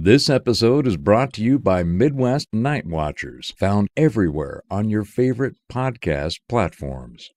This episode is brought to you by Midwest Night Watchers, found everywhere on your favorite podcast platforms.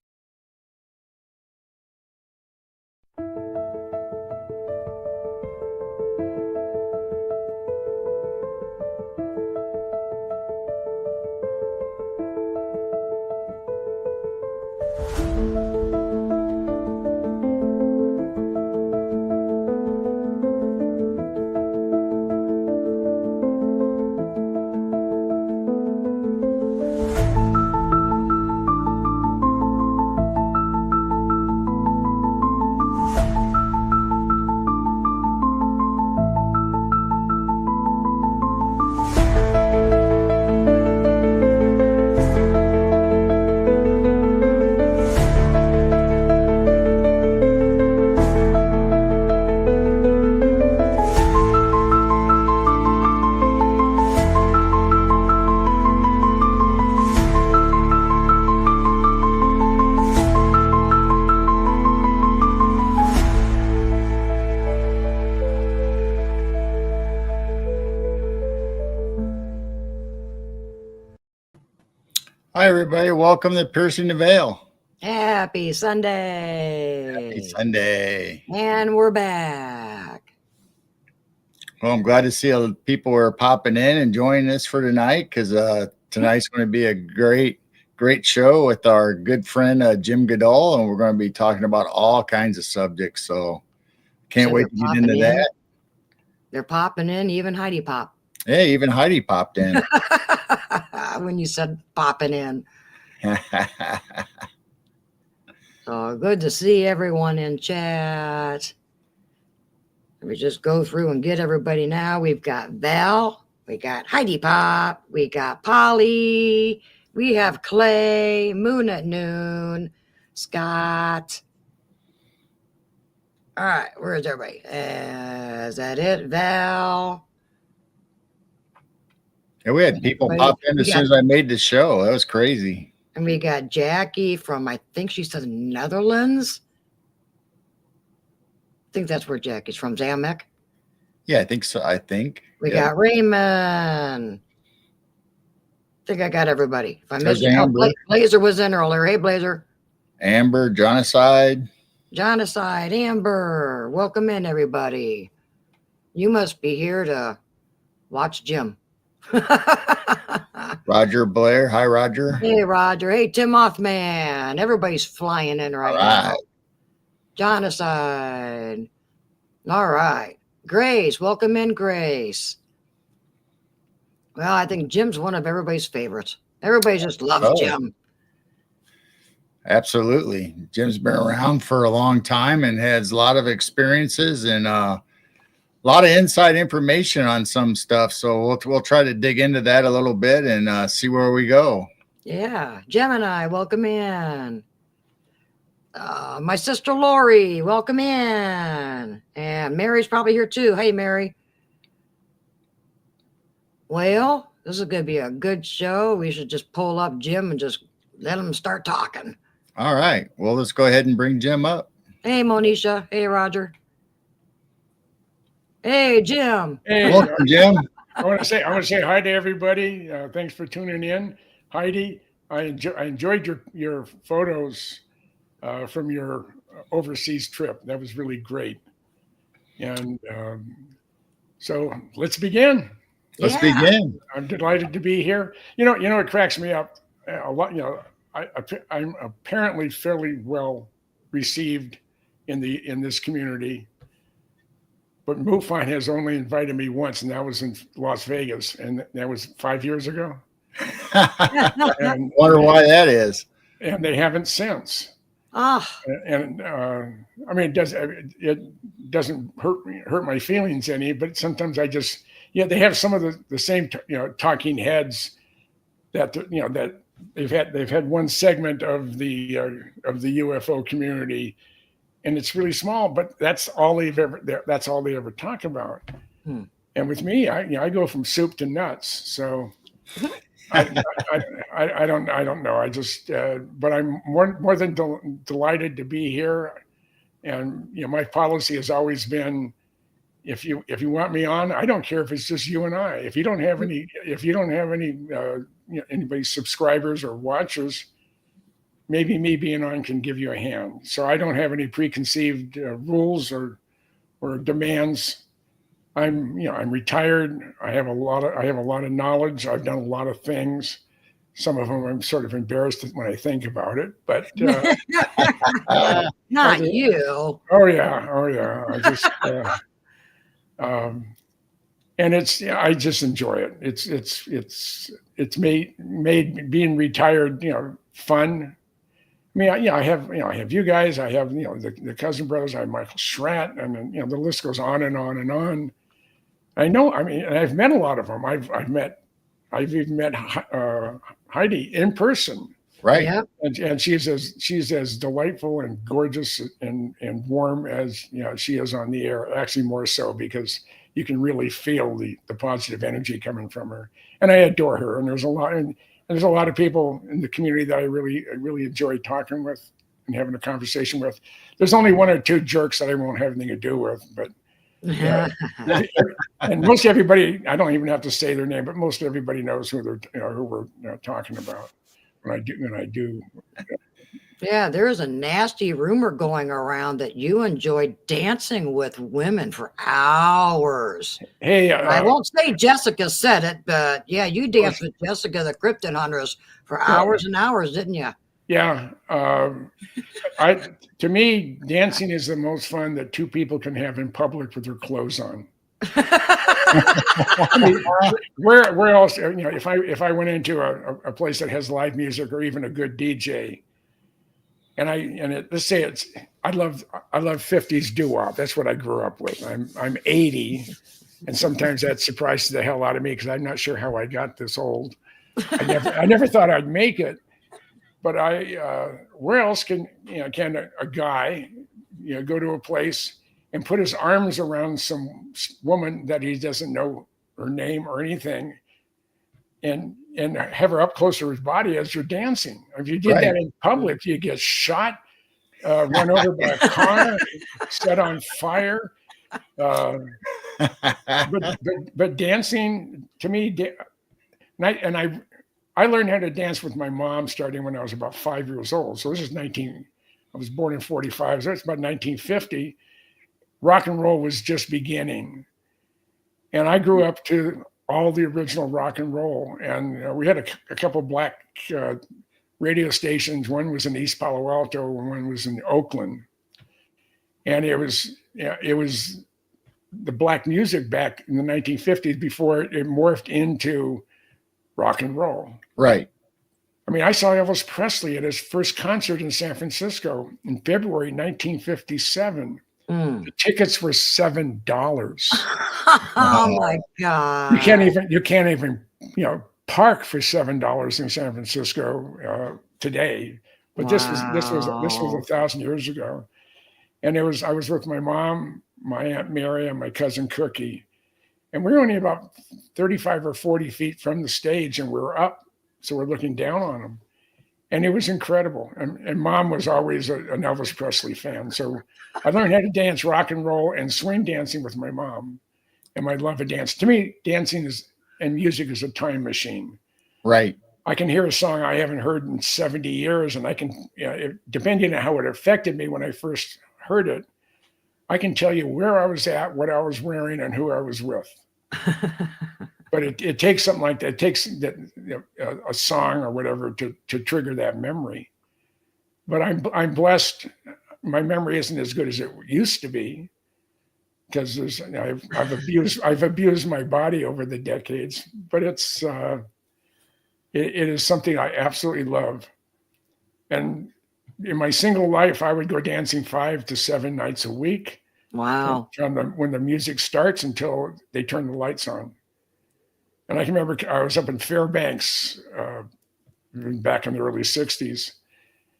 Hi, everybody. Welcome to Piercing the Veil. Happy Sunday. Happy Sunday. And we're back. Well, I'm glad to see people are popping in and joining us for tonight because tonight's going to be a great show with our good friend, Jim Goodall, and we're going to be talking about all kinds of subjects. So can't wait to get into that. They're popping in, even Heidi Pop. Hey, even Heidi popped in. When you said popping in. So good to see everyone in chat. Let me just go through and get everybody now. We've got Val, we got Heidi Pop, we got Polly, we have Clay, Moon at Noon, Scott. All right, where's everybody? Is that it? Val? Yeah, we had people pop in as soon as I made the show. That was crazy. And we got Jackie from, I think she said Netherlands. I think that's where Jackie's from, Zamek. Yeah, I think so. We got Raymond. I think I got everybody. If I missed you, Blazer was in earlier. Hey, Blazer. Amber, Jonocide, Amber. Welcome in, everybody. You must be here to watch Jim. Roger Blair. Hi, Roger. Hey, Roger. Hey, Tim Mothman. Everybody's flying in right now. Jonocide. All right. Grace. Welcome in, Grace. Well, I think Jim's one of everybody's favorites. Everybody just loves Jim. Absolutely. Jim's been around for a long time and has a lot of experiences and a lot of inside information on some stuff. So we'll try to dig into that a little bit and see where we go. Yeah. Gemini, welcome in. My sister Lori, welcome in. And Mary's probably here too. Hey, Mary. Well, this is going to be a good show. We should just pull up Jim and just let him start talking. All right. Well, let's go ahead and bring Jim up. Hey, Monisha. Hey, Roger. Hey, Jim. Hey, welcome, Jim. I want to say hi to everybody. Thanks for tuning in, Heidi. I enjoyed your photos from your overseas trip. That was really great. And so let's begin. Let's begin. I'm delighted to be here. You know, it cracks me up a lot. You know, I'm apparently fairly well received in this community. But MUFON has only invited me once, and that was in Las Vegas, and that was 5 years ago. And wonder why that is. And they haven't since. And I mean, it doesn't hurt my feelings any, but sometimes I just they have some of the same talking heads that that they've had one segment of the UFO community. And it's really small, but that's all they ever talk about. And with me, I go from soup to nuts. So I don't know. I just, but I'm more than delighted to be here. And my policy has always been, if you want me on, I don't care if it's just you and I. If you don't have any anybody subscribers or watchers, maybe me being on can give you a hand. So I don't have any preconceived rules or demands. I'm retired. I have a lot of knowledge. I've done a lot of things. Some of them I'm sort of embarrassed when I think about it, but not you. Oh yeah. I just and I just enjoy it. It's made being retired, fun. I mean, I have you guys. I have the Cousin Brothers. I have Michael Schratt, and then the list goes on and on and on. I know. I mean, and I've met a lot of them. I've even met Heidi in person. Right. Yep. And she's as delightful and gorgeous and warm as she is on the air. Actually, more so, because you can really feel the positive energy coming from her. And I adore her. And there's a lot of people in the community that I really enjoy talking with and having a conversation with. There's only one or two jerks that I won't have anything to do with, but and most everybody, I don't even have to say their name, but most everybody knows who we're talking about when I do. Yeah, there's a nasty rumor going around that you enjoyed dancing with women for hours. Hey, I won't say Jessica said it, but yeah, you danced with Jessica the Krypton Hunters for hours and hours, didn't you? Yeah. To me, dancing is the most fun that two people can have in public with their clothes on. I mean, where else? If I went into a place that has live music or even a good DJ, let's say I love 50s doo-wop. That's what I grew up with. I'm 80, and sometimes that surprises the hell out of me because I'm not sure how I got this old. I never thought I'd make it, but where else can a guy go to a place and put his arms around some woman that he doesn't know her name or anything, and have her up close to his body as you're dancing? If you did that in public, you get shot, run over by a car, set on fire. But dancing, to me, I learned how to dance with my mom starting when I was about 5 years old. So this is I was born in 45, so it's about 1950. Rock and roll was just beginning. And I grew up to all the original rock and roll. And we had a couple black radio stations. One was in East Palo Alto and one was in Oakland. And it was the black music back in the 1950s before it morphed into rock and roll. Right. I mean, I saw Elvis Presley at his first concert in San Francisco in February 1957. The tickets were $7. Oh my God! You can't even park for $7 in San Francisco today. But wow. this was 1,000 years ago, and I was with my mom, my Aunt Mary, and my cousin Cookie, and we were only about 35 or 40 feet from the stage, and we were up, so we're looking down on them. And it was incredible. And Mom was always an Elvis Presley fan. So I learned how to dance rock and roll and swing dancing with my mom. And my love of dance. To me, dancing and music is a time machine. Right. I can hear a song I haven't heard in 70 years. And I can, depending on how it affected me when I first heard it, I can tell you where I was at, what I was wearing, and who I was with. But it takes something like that. It takes a song or whatever to trigger that memory. But I'm blessed. My memory isn't as good as it used to be because I've abused my body over the decades. But it is something I absolutely love. And in my single life, I would go dancing 5 to 7 nights a week. Wow! From when the music starts until they turn the lights on. And I can remember I was up in Fairbanks back in the early 60s.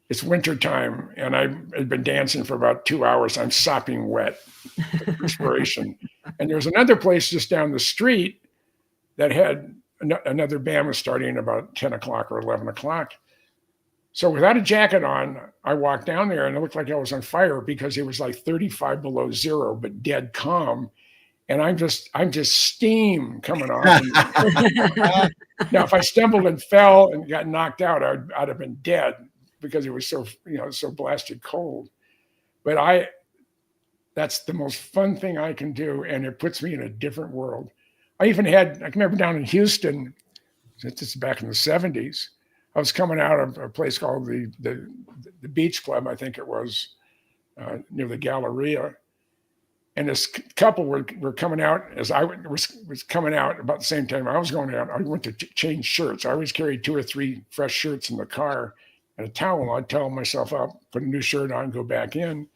It's wintertime, and I had been dancing for about 2 hours. I'm sopping wet with perspiration. And there was another place just down the street that had another band was starting about 10 o'clock or 11 o'clock. So without a jacket on, I walked down there, and it looked like I was on fire because it was like 35 below zero, but dead calm. and I'm just steam coming off. Now, if I stumbled and fell and got knocked out, I'd have been dead because it was so blasted cold. But that's the most fun thing I can do, and it puts me in a different world. I can remember down in Houston, this is back in the 70s. I was coming out of a place called the Beach Club, I think it was, near the Galleria. And this couple were coming out as I was coming out about the same time I was going out. I went to change shirts. I always carried 2 or 3 fresh shirts in the car and a towel. I'd towel myself up, put a new shirt on, go back in.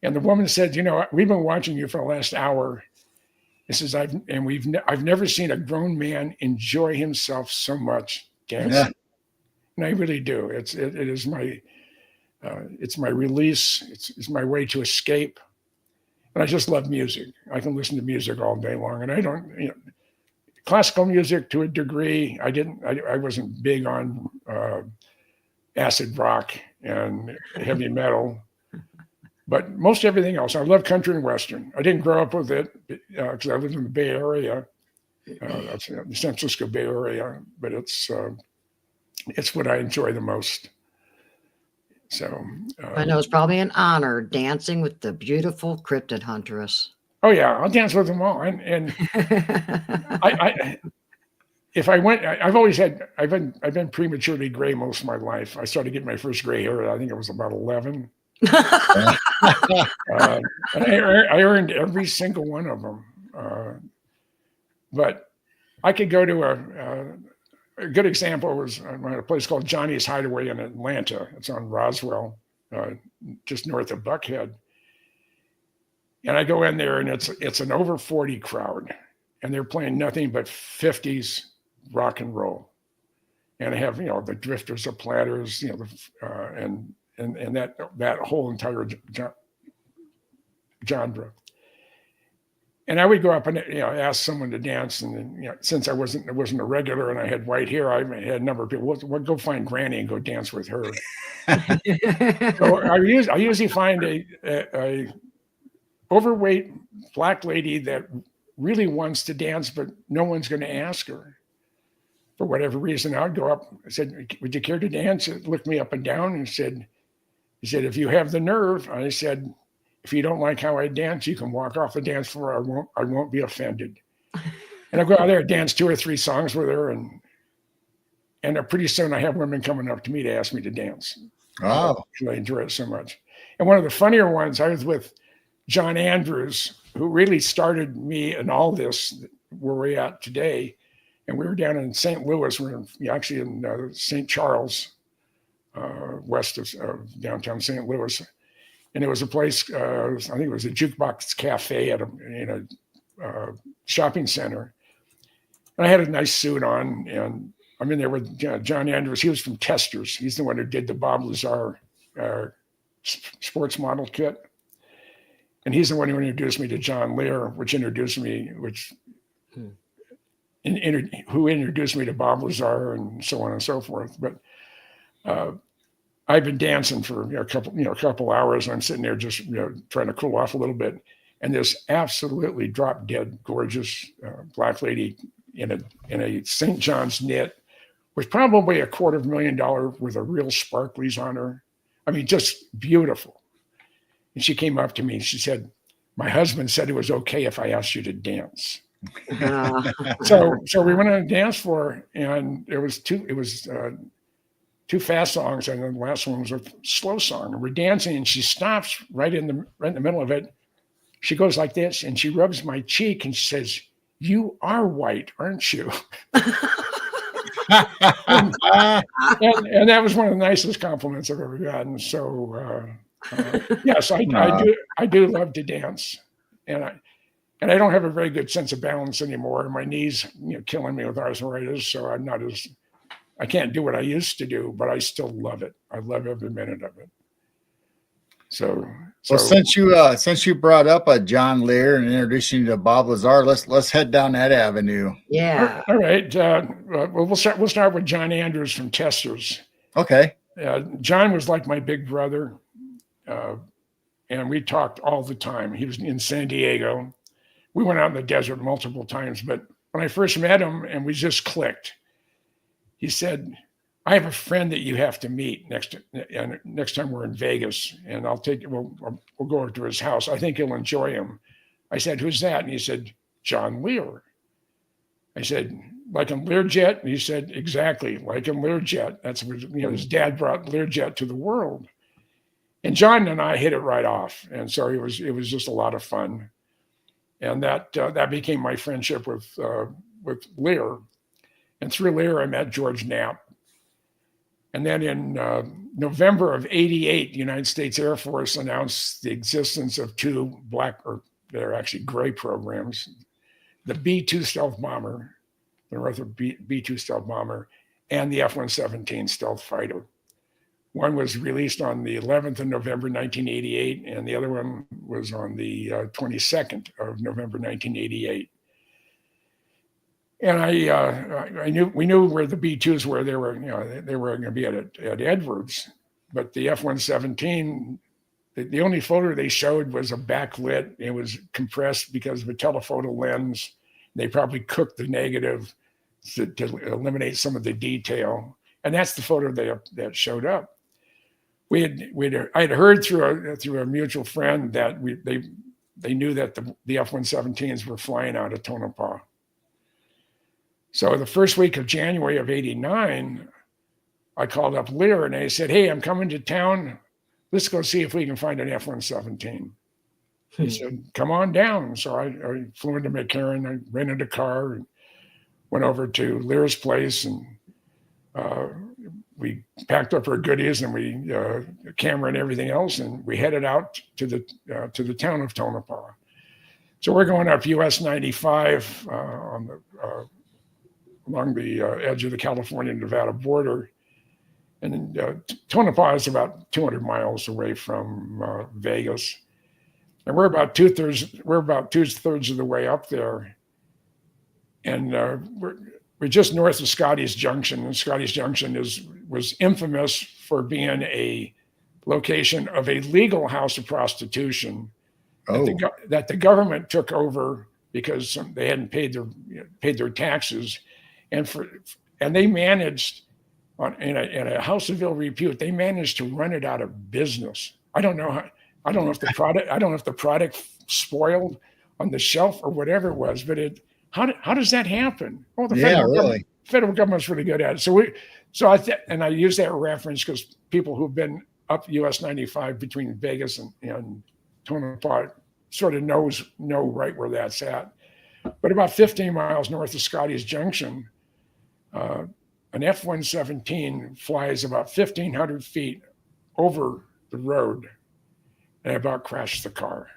And the woman said, we've been watching you for the last hour. This is I've never seen a grown man enjoy himself so much dancing. Yeah. And I really do. It is my it's my release. It's my way to escape. And I just love music. I can listen to music all day long. And I don't, classical music to a degree. I wasn't big on acid rock and heavy metal, but most everything else. I love country and Western. I didn't grow up with it because I lived in the Bay Area. That's the San Francisco Bay Area, but it's what I enjoy the most. So I know it's probably an honor dancing with the beautiful cryptid huntress. Oh yeah, I'll dance with them all. And if I went, I've been prematurely gray most of my life. I started getting my first gray hair. I think it was about 11. I earned every single one of them. But I could go to a good example was a place called Johnny's Hideaway in Atlanta. It's on Roswell, just north of Buckhead. And I go in there, and it's an over 40 crowd, and they're playing nothing but 50s rock and roll. And I have the Drifters, the Platters, and that whole entire genre. And I would go up and ask someone to dance, and since I wasn't a regular and I had white hair, I had a number of people. Well, go find Granny and go dance with her. So I usually find a overweight black lady that really wants to dance, but no one's going to ask her for whatever reason. I'd go up. I said, "Would you care to dance?" It looked me up and down and said, "If you have the nerve," I said, "if you don't like how I dance, you can walk off the dance floor. I won't be offended." And I go out there and dance 2 or 3 songs with her, and pretty soon I have women coming up to me to ask me to dance. Wow. I enjoy it so much. And one of the funnier ones, I was with John Andrews, who really started me in all this where we're at today. And we were down in St. Louis. We're actually in St. Charles, west of downtown St. Louis. And there was a place, I think it was a Jukebox Cafe in a shopping center. And I had a nice suit on, and I'm in there with John Andrews. He was from Testers. He's the one who did the Bob Lazar sports model kit. And he's the one who introduced me to John Lear, who introduced me to Bob Lazar, and so on and so forth. But I've been dancing for a couple hours, and I'm sitting there just trying to cool off a little bit. And this absolutely drop dead gorgeous black lady in a St. John's knit with probably $250,000 worth of real sparklies on her. I mean, just beautiful. And she came up to me and she said, "My husband said it was okay if I asked you to dance." So we went on a dance floor, and it was two fast songs, and then the last one was a slow song. And we're dancing, and she stops right in the middle of it. She goes like this, and she rubs my cheek, and she says, "You are white, aren't you?" and that was one of the nicest compliments I've ever gotten. So yes, I do love to dance, and I don't have a very good sense of balance anymore. My knees, killing me with arthritis, so I can't do what I used to do, but I still love it. I love every minute of it. So well, since you brought up John Lear and introduced you to Bob Lazar, let's head down that avenue. Yeah. All right. Well, we'll start with John Andrews from Testers. Okay. John was like my big brother, and we talked all the time. He was in San Diego. we went out in the desert multiple times, but when I first met him and we just clicked, he said, I have a friend that you have to meet next time we're in Vegas, and we'll go over to his house. I think you'll enjoy him. I said, who's that? And he said, John Lear. I said, like a Learjet? And he said, exactly, like a Learjet. That's what, his dad brought Learjet to the world. And John and I hit it right off. And so it was just a lot of fun. And that became my friendship with Lear. And through Lear, I met George Knapp. And then in November of '88, the United States Air Force announced the existence of two they're actually gray programs, the B-2 stealth bomber, the Northrop B-2 stealth bomber, and the F-117 stealth fighter. One was released on the 11th of November, 1988, and the other one was on the 22nd of November, 1988. And we knew where the B-2s were. They were going to be at Edwards, but the F-117, the only photo they showed was a backlit. It was compressed because of a telephoto lens. They probably cooked the negative to eliminate some of the detail, and that's the photo that showed up. I had heard through a mutual friend that they knew that the F-117s were flying out of Tonopah. So the first week of January of '89, I called up Lear and I said, hey, I'm coming to town. Let's go see if we can find an F-117. He said, come on down. So I flew into McCarran. I rented a car and went over to Lear's place, and we packed up our goodies and we camera and everything else, and we headed out to the town of Tonopah. So we're going up US 95 along the edge of the California-Nevada border. And Tonopah is about 200 miles away from Vegas. And we're about two-thirds of the way up there. And we're just north of Scotty's Junction. And Scotty's Junction was infamous for being a location of a legal house of prostitution that the government took over because they hadn't paid their taxes. And they managed, in a house of ill repute, they managed to run it out of business. I don't know if the product spoiled on the shelf or whatever it was, but how does that happen? Well, the federal government's really good at it. I use that reference because people who've been up US 95 between Vegas and Tonopah sort of know right where that's at. But about 15 miles north of Scotty's Junction, an F-117 flies about 1,500 feet over the road and about crashed the car.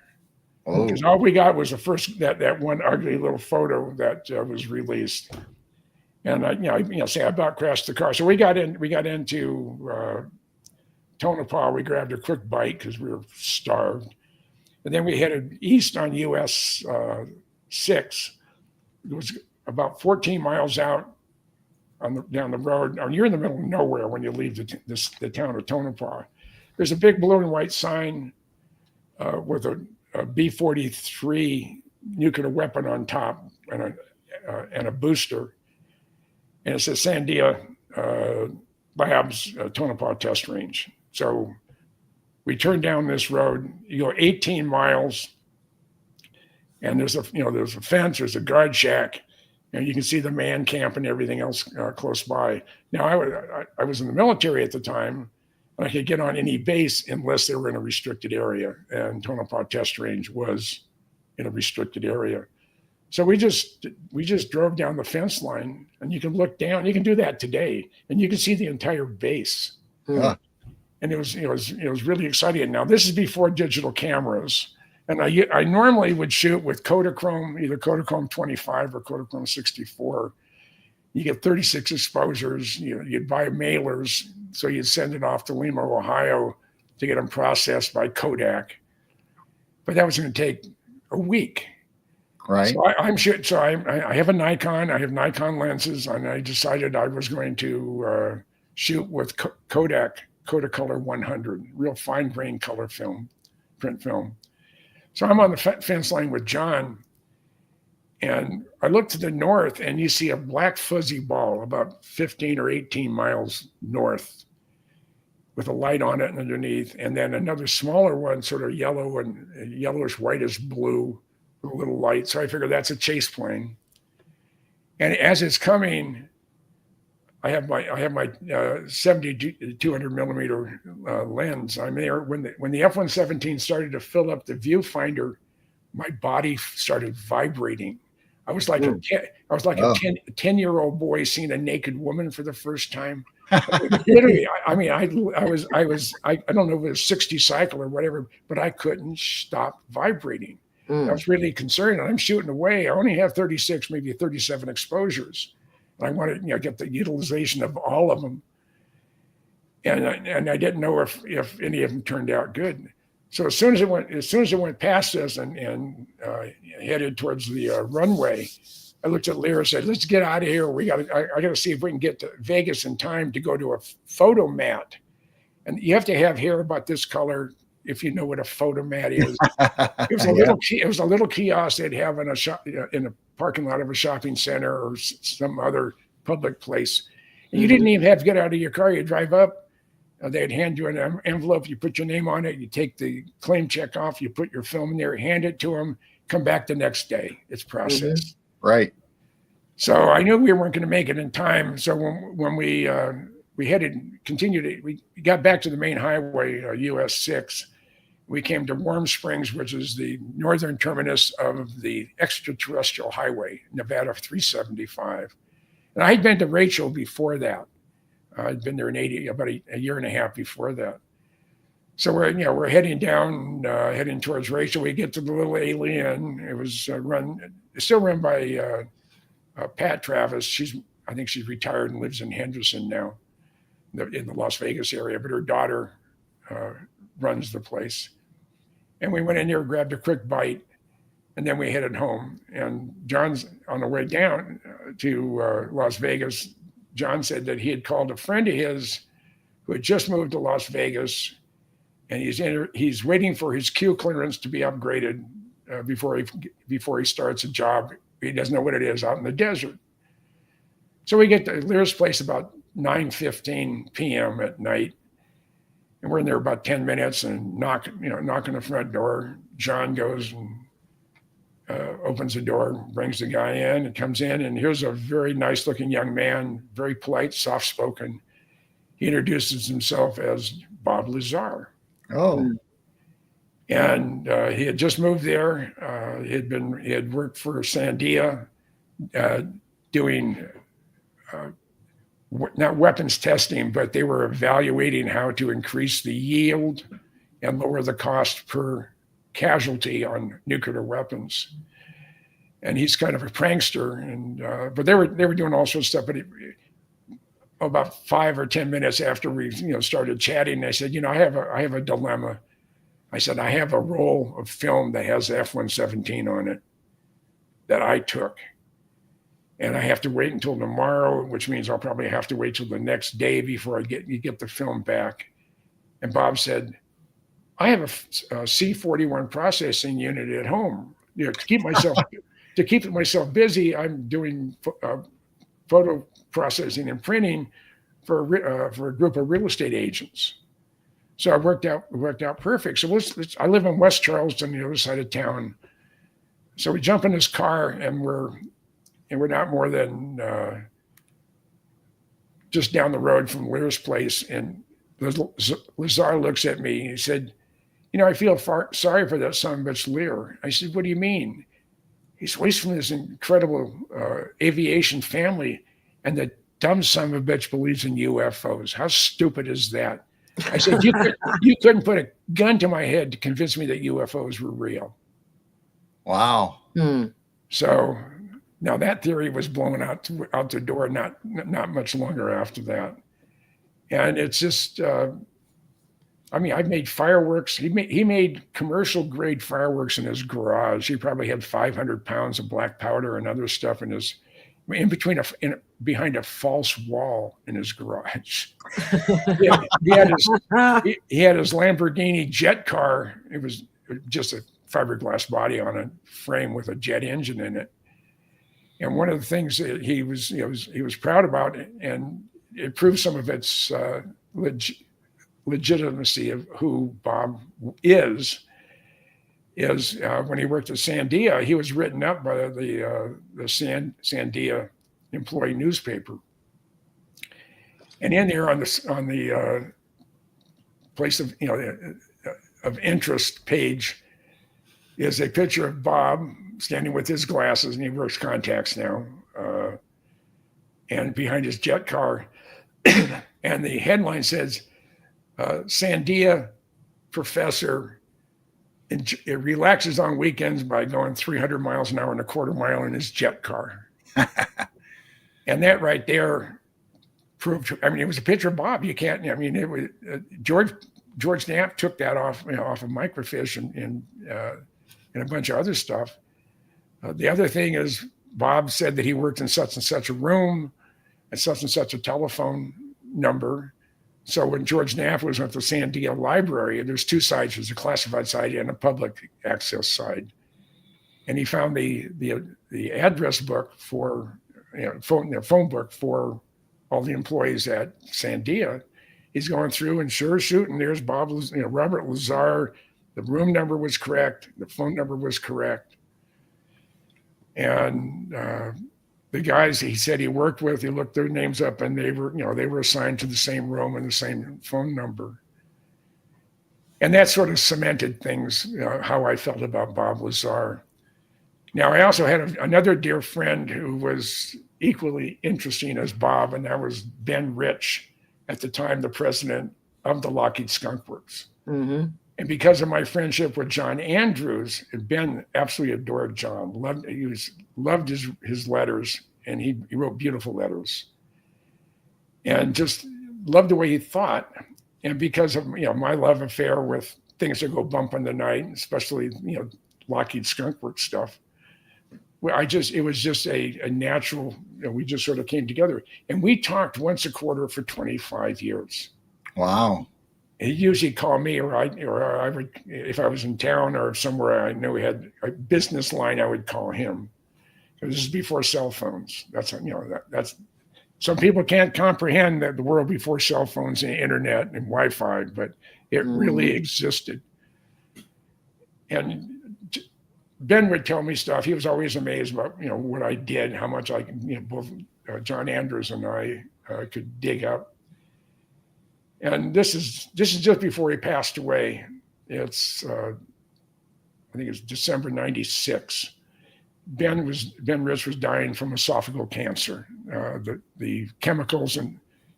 Because all we got was that one ugly little photo that was released, and I about crashed the car. So we got into Tonopah. We grabbed a quick bite because we were starved, and then we headed east on US 6. It was about 14 miles out down the road. You're in the middle of nowhere when you leave the town of Tonopah. There's a big blue and white sign with a B-43 nuclear weapon on top and a booster, and it says Sandia Labs Tonopah Test Range. So we turn down this road. You go 18 miles, and there's a fence. There's a guard shack. And you can see the man camp and everything else close by. Now, I was in the military at the time, and I could get on any base unless they were in a restricted area. And Tonopah Test Range was in a restricted area. So we just drove down the fence line, and you can look down. You can do that today, and you can see the entire base. Yeah. And it was really exciting. Now, this is before digital cameras. And I normally would shoot with Kodachrome, either Kodachrome 25 or Kodachrome 64. You get 36 exposures. You'd buy mailers, so you'd send it off to Lima, Ohio, to get them processed by Kodak. But that was going to take a week. Right. So I have a Nikon. I have Nikon lenses, and I decided I was going to shoot with Kodak Kodacolor 100, real fine grain color film, print film. So I'm on the fence line with John, And I look to the north, and you see a black fuzzy ball about 15 or 18 miles north with a light on it underneath, and then another smaller one, sort of yellow and yellowish whitish blue with a little light. So I figure that's a chase plane. And as it's coming, I have my 70 200 millimeter lens. I'm there when the F-117 started to fill up the viewfinder. My body started vibrating. I was like a 10-year-old boy seeing a naked woman for the first time. Literally, I don't know if it was 60 cycle or whatever, but I couldn't stop vibrating. I was really concerned, and I'm shooting away. I only have 36, maybe 37 exposures. I wanted to get the utilization of all of them, and I didn't know if any of them turned out good. So as soon as it went past us and headed towards the runway, I looked at Lear and said, "Let's get out of here. I got to see if we can get to Vegas in time to go to a photo mat." And you have to have hair about this color if you know what a photo mat is. It was a little kiosk they'd have in a parking lot of a shopping center or some other public place. And you didn't even have to get out of your car. You drive up. They'd hand you an envelope. You put your name on it. You take the claim check off. You put your film in there. Hand it to them. Come back the next day. It's processed. Right. So I knew we weren't going to make it in time. So when we got back to the main highway, US 6. We came to Warm Springs, which is the northern terminus of the extraterrestrial highway, Nevada 375. And I had been to Rachel before that. I'd been there about a year and a half before that. So we're heading down, heading towards Rachel. We get to the little alien. It was still run by Pat Travis. I think she's retired and lives in Henderson now, in the Las Vegas area. But her daughter runs the place. And we went in there, grabbed a quick bite, and then we headed home. And John's on the way down to Las Vegas. John said that he had called a friend of his who had just moved to Las Vegas, and he's waiting for his Q clearance to be upgraded before he starts a job. He doesn't know what it is out in the desert. So we get to Lear's place about 9:15 p.m. at night. And we're in there about 10 minutes and knock on the front door. John goes and opens the door, brings the guy in, and comes in. And here's a very nice looking young man, very polite, soft spoken. He introduces himself as Bob Lazar. Oh. And he had just moved there. He had worked for Sandia doing not weapons testing, but they were evaluating how to increase the yield and lower the cost per casualty on nuclear weapons. And he's kind of a prankster, but they were doing all sorts of stuff. But about 5 or 10 minutes after we started chatting, I said, I have a dilemma. I said, I have a roll of film that has the F-117 on it that I took. And I have to wait until tomorrow, which means I'll probably have to wait till the next day before you get the film back. And Bob said, I have a C-41 processing unit at home. To keep myself busy, I'm doing photo processing and printing for a group of real estate agents. So it worked out perfect. So I live in West Charleston, the other side of town. So we jump in this car and we're not more than just down the road from Lear's place. And Lazar looks at me and he said, I feel sorry for that son of a bitch Lear. I said, what do you mean? He's from this incredible aviation family, and the dumb son of a bitch believes in UFOs. How stupid is that? I said, you couldn't put a gun to my head to convince me that UFOs were real. Wow. So now that theory was blown out the door not much longer after that. And it's just, I've made fireworks. He made commercial grade fireworks in his garage. He probably had 500 pounds of black powder and other stuff behind a false wall in his garage. he had his Lamborghini jet car. It was just a fiberglass body on a frame with a jet engine in it. And one of the things that he was proud about, and it proved some of its legitimacy of who Bob is when he worked at Sandia, he was written up by the Sandia employee newspaper. And in there on the place of of interest page is a picture of Bob standing with his glasses, and he wears contacts now, and behind his jet car. And the headline says, Sandia professor it relaxes on weekends by going 300 miles an hour and a quarter mile in his jet car. And that right there proved, I mean, it was a picture of Bob. You can't, I mean, it was George Knapp took that off of microfiche and a bunch of other stuff. The other thing is Bob said that he worked in such and such a room and such a telephone number. So when George Knapp was at the Sandia Library, there's two sides, there's a classified side and a public access side. And he found the address book for, phone book for all the employees at Sandia. He's going through and sure shooting, there's Bob, Robert Lazar. The room number was correct. The phone number was correct. And the guys he said he worked with, he looked their names up and they were assigned to the same room and the same phone number. And that sort of cemented things, how I felt about Bob Lazar. Now, I also had another dear friend who was equally interesting as Bob, and that was Ben Rich, at the time the president of the Lockheed Skunk Works. Mm-hmm. And because of my friendship with John Andrews, Ben absolutely adored John, loved his letters, and he wrote beautiful letters. And just loved the way he thought. And because of my love affair with things that go bump in the night, especially Lockheed Skunk Works stuff, it was just a natural, we just sort of came together. And we talked once a quarter for 25 years. Wow. He usually called me, or I would, if I was in town or somewhere I knew we had a business line, I would call him. This is before cell phones. That's some people can't comprehend that the world before cell phones and internet and Wi-Fi, but it really existed. And Ben would tell me stuff. He was always amazed about what I did, how much I both John Andrews and I could dig up. And this is just before he passed away. It's I think it's December '96. Ben Rich was dying from esophageal cancer. The chemicals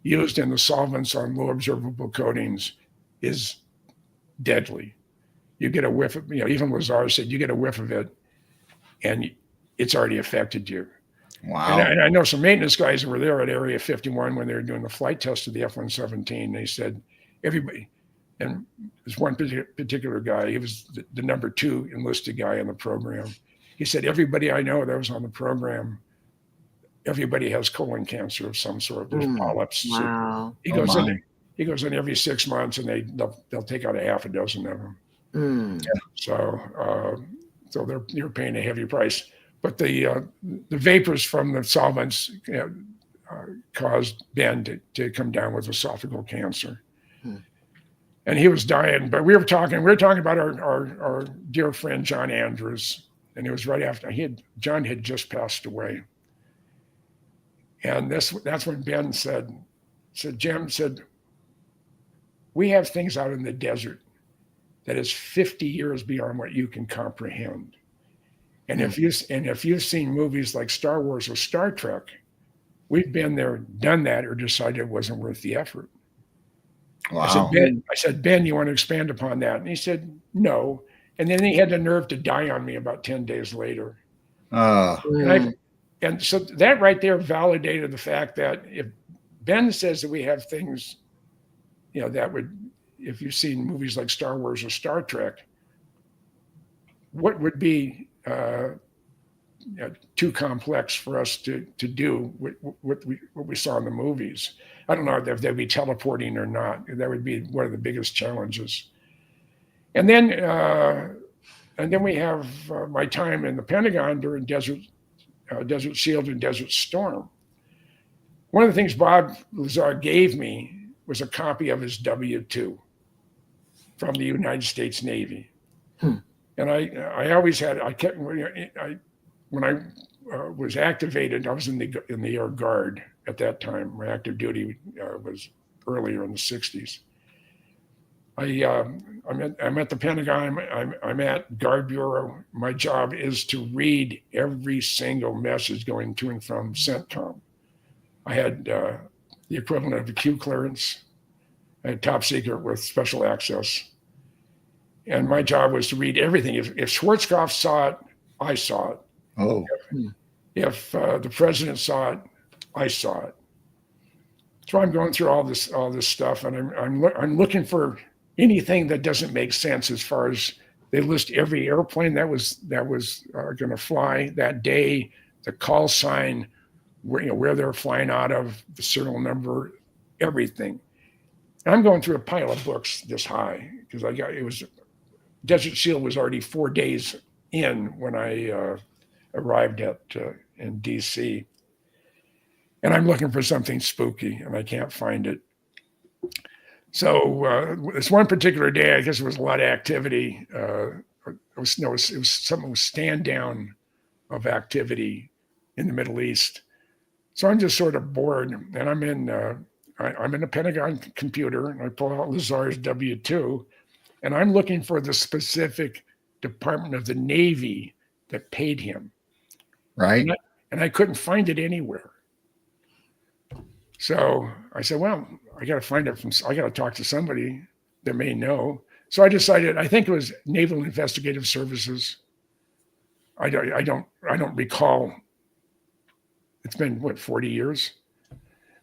used in the solvents on low observable coatings is deadly. You get a whiff of, even Lazar said, you get a whiff of it, and it's already affected you. Wow. And I know some maintenance guys who were there at Area 51 when they were doing the flight test of the F-117. They said, everybody, and there's one particular guy, he was the number 2 enlisted guy on the program. He said, everybody I know that was on the program, everybody has colon cancer of some sort. There's polyps. Wow. He goes in every 6 months, and they'll take out a half a dozen of them. So they're paying a heavy price. But the vapors from the solvents caused Ben to come down with esophageal cancer. And he was dying. But we were talking about our dear friend John Andrews, and it was right after John had just passed away. And that's when Ben said, Jim said, we have things out in the desert that is 50 years beyond what you can comprehend. And if you've seen movies like Star Wars or Star Trek, we've been there, done that, or decided it wasn't worth the effort. Wow. I said, Ben, you want to expand upon that? And he said, no. And then he had the nerve to die on me about 10 days later. And so that right there validated the fact that if Ben says that we have things, that would, if you've seen movies like Star Wars or Star Trek, what would be too complex for us to do what we saw in the movies? I don't know if they'd be teleporting or not. That would be one of the biggest challenges. And then we have my time in the Pentagon during Desert Desert Shield and Desert Storm. One of the things Bob Lazar gave me was a copy of his W-2 from the United States Navy. And I always had, when I was activated, I was in the Air Guard at that time. My active duty was earlier in the 60s. I'm at the Pentagon. I'm at Guard Bureau. My job is to read every single message going to and from CENTCOM. I had the equivalent of a Q clearance. I had top secret with special access. And my job was to read everything. If Schwarzkopf saw it, I saw it. Oh. If the president saw it, I saw it. So I'm going through all this stuff, and I'm looking for anything that doesn't make sense as far as they list every airplane that was going to fly that day, the call sign, where they're flying out of, the serial number, everything. And I'm going through a pile of books this high because Desert Shield was already 4 days in when I arrived in DC. And I'm looking for something spooky, and I can't find it. So this one particular day, I guess there was a lot of activity. It was something was stand down of activity in the Middle East. So I'm just sort of bored, and I'm in a Pentagon computer, and I pull out Lazar's W-2, and I'm looking for the specific department of the Navy that paid him. Right. And I couldn't find it anywhere. So I said, well, I got to find it I got to talk to somebody that may know. So I decided, I think it was Naval Investigative Services. I don't recall. It's been 40 years?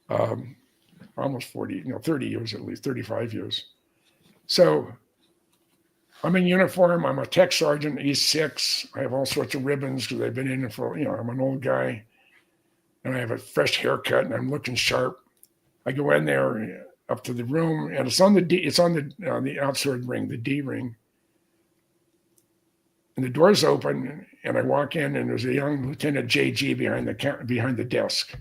Almost 40, 30 years at least, 35 years. So I'm in uniform. I'm a tech sergeant, E6. I have all sorts of ribbons because I've been in it for, I'm an old guy. And I have a fresh haircut and I'm looking sharp. I go in there up to the room, and it's on the outside ring, the D ring. And the door's open, and I walk in, and there's a young Lieutenant JG behind the desk.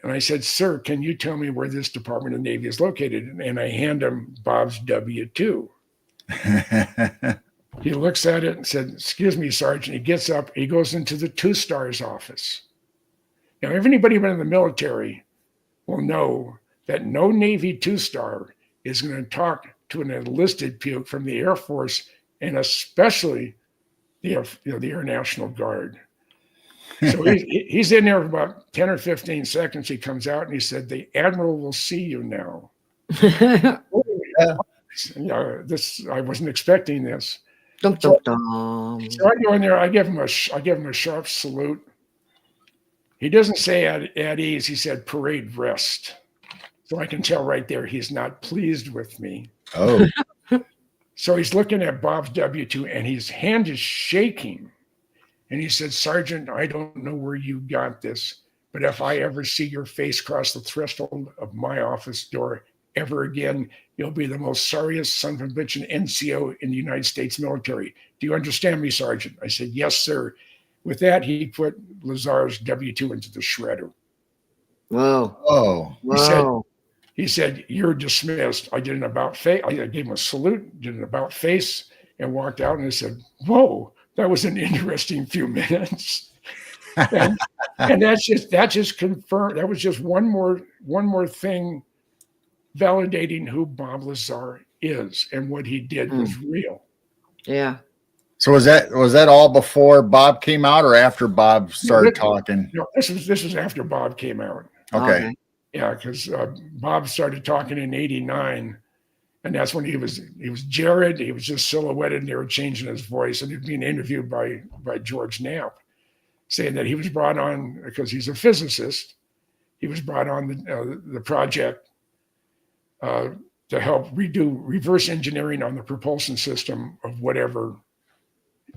And I said, "Sir, can you tell me where this Department of Navy is located?" And I hand him Bob's W-2. He looks at it and said, "Excuse me, Sergeant." He gets up. He goes into the 2-star's office. Now, if anybody been in the military will know that no Navy 2-star is going to talk to an enlisted puke from the Air Force, and especially the Air National Guard. So he's in there for about 10 or 15 seconds. He comes out and he said, "The Admiral will see you now." I wasn't expecting this. Dum, dum, dum. So I go in there. I give him a sharp salute. He doesn't say at ease. He said parade rest. So I can tell right there he's not pleased with me. Oh. So he's looking at Bob's W-2 and his hand is shaking. And he said, "Sergeant, I don't know where you got this, but if I ever see your face cross the threshold of my office door ever again, you'll be the most sorriest son of a bitch an NCO in the United States military. Do you understand me, Sergeant?" I said, "Yes, sir." With that, he put Lazar's W-2 into the shredder. Whoa. Oh. Whoa. He said, "You're dismissed." I did an about face. I gave him a salute, did an about face, and walked out. And I said, "Whoa, that was an interesting few minutes." and that just confirmed. That was just one more thing validating who Bob Lazar is and what he did was real. Yeah. So was that all before Bob came out or after Bob started talking? No, this was after Bob came out. Okay. Yeah, because Bob started talking in '89, and that's when he was Jared. He was just silhouetted, and they were changing his voice, and he was being interviewed by George Knapp, saying that he was brought on because he's a physicist. He was brought on the project to help redo reverse engineering on the propulsion system of whatever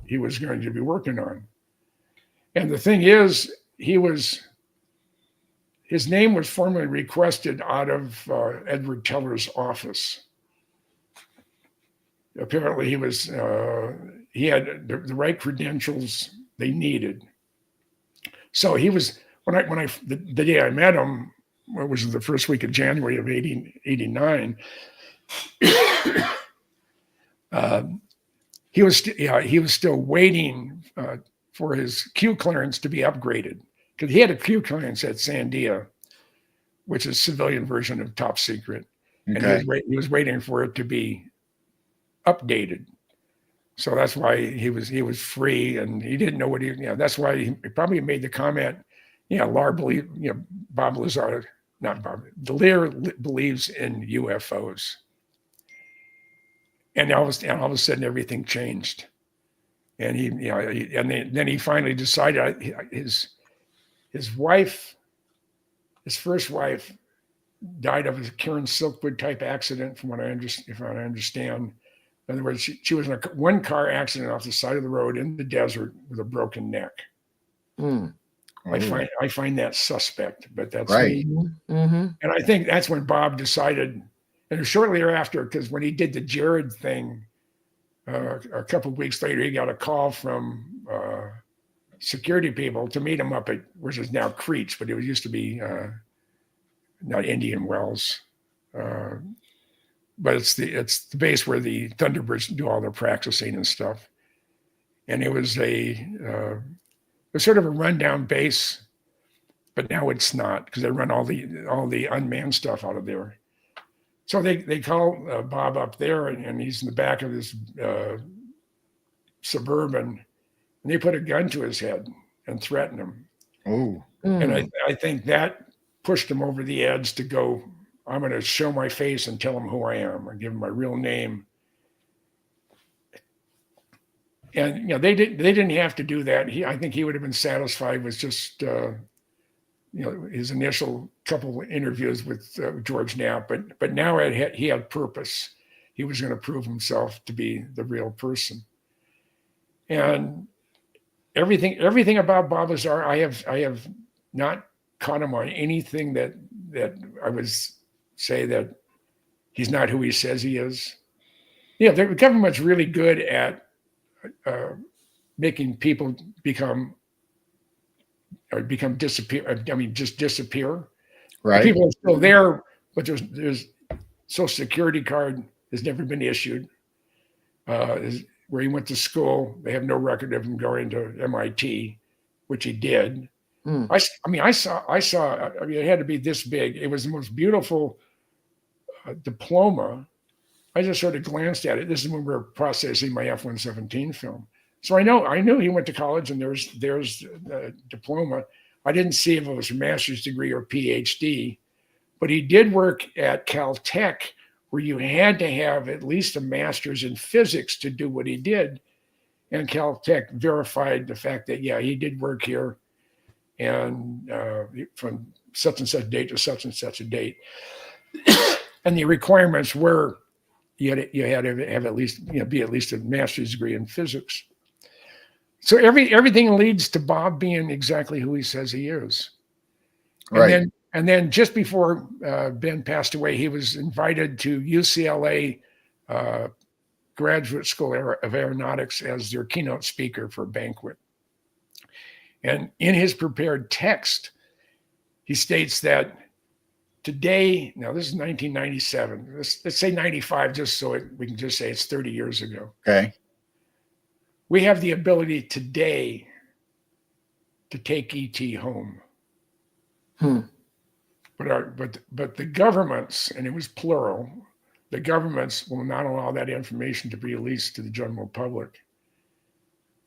he was going to be working on. And the thing is, his name was formally requested out of Edward Teller's office. Apparently he had the right credentials they needed So he was, the day I met him, it was the first week of January of 89. He was still waiting for his Q clearance to be upgraded, because he had a Q clearance at Sandia, which is a civilian version of top secret. Okay. And he was waiting for it to be updated. So that's why he was free, and he didn't know what that's why he probably made the comment, Bob Lazar, not Bob, Lear believes in UFOs. And all of a sudden everything changed. And then he finally decided his first wife died of a Karen Silkwood type accident, from what I understand. In other words, she was in one car accident off the side of the road in the desert with a broken neck. Mm. I find that suspect, but that's right. me. Mm-hmm. And I think that's when Bob decided, and shortly thereafter, because when he did the Jared thing, a couple of weeks later, he got a call from security people to meet him up at, which is now Creech, but it used to be not Indian Wells, but it's the base where the Thunderbirds do all their practicing and stuff. And it was sort of a rundown base, but now it's not, because they run all the unmanned stuff out of there. So they call Bob up there, and he's in the back of this Suburban, and they put a gun to his head and threatened him. Oh. And I think that pushed him over the edge to go, I'm going to show my face and tell him who I am, and give him my real name. And they didn't have to do that. I think he would have been satisfied with just his initial couple of interviews with George Knapp, but now he had purpose. He was going to prove himself to be the real person. And everything about Bob Lazar, I have not caught him on anything that I would say that he's not who he says he is. The government's really good at making people disappear. I mean, just disappear. Right. The people are still there, but there's Social Security card has never been issued. Where he went to school, they have no record of him going to MIT, which he did. I saw. It had to be this big. It was the most beautiful diploma. I just sort of glanced at it. This is when we were processing my F-117 film. So I knew he went to college, and there's a diploma. I didn't see if it was a master's degree or PhD, but he did work at Caltech, where you had to have at least a master's in physics to do what he did. And Caltech verified the fact that, he did work here, and from such and such date to such and such a date. And the requirements were you had to have at least, be at least a master's degree in physics. So everything leads to Bob being exactly who he says he is. Right. And then just before Ben passed away, he was invited to UCLA Graduate School of Aeronautics as their keynote speaker for a banquet. And in his prepared text, he states that today, now this is 1997, let's say 95, just so we can just say it's 30 years ago. Okay. We have the ability today to take ET home. But the governments, and it was plural, the governments will not allow that information to be released to the general public.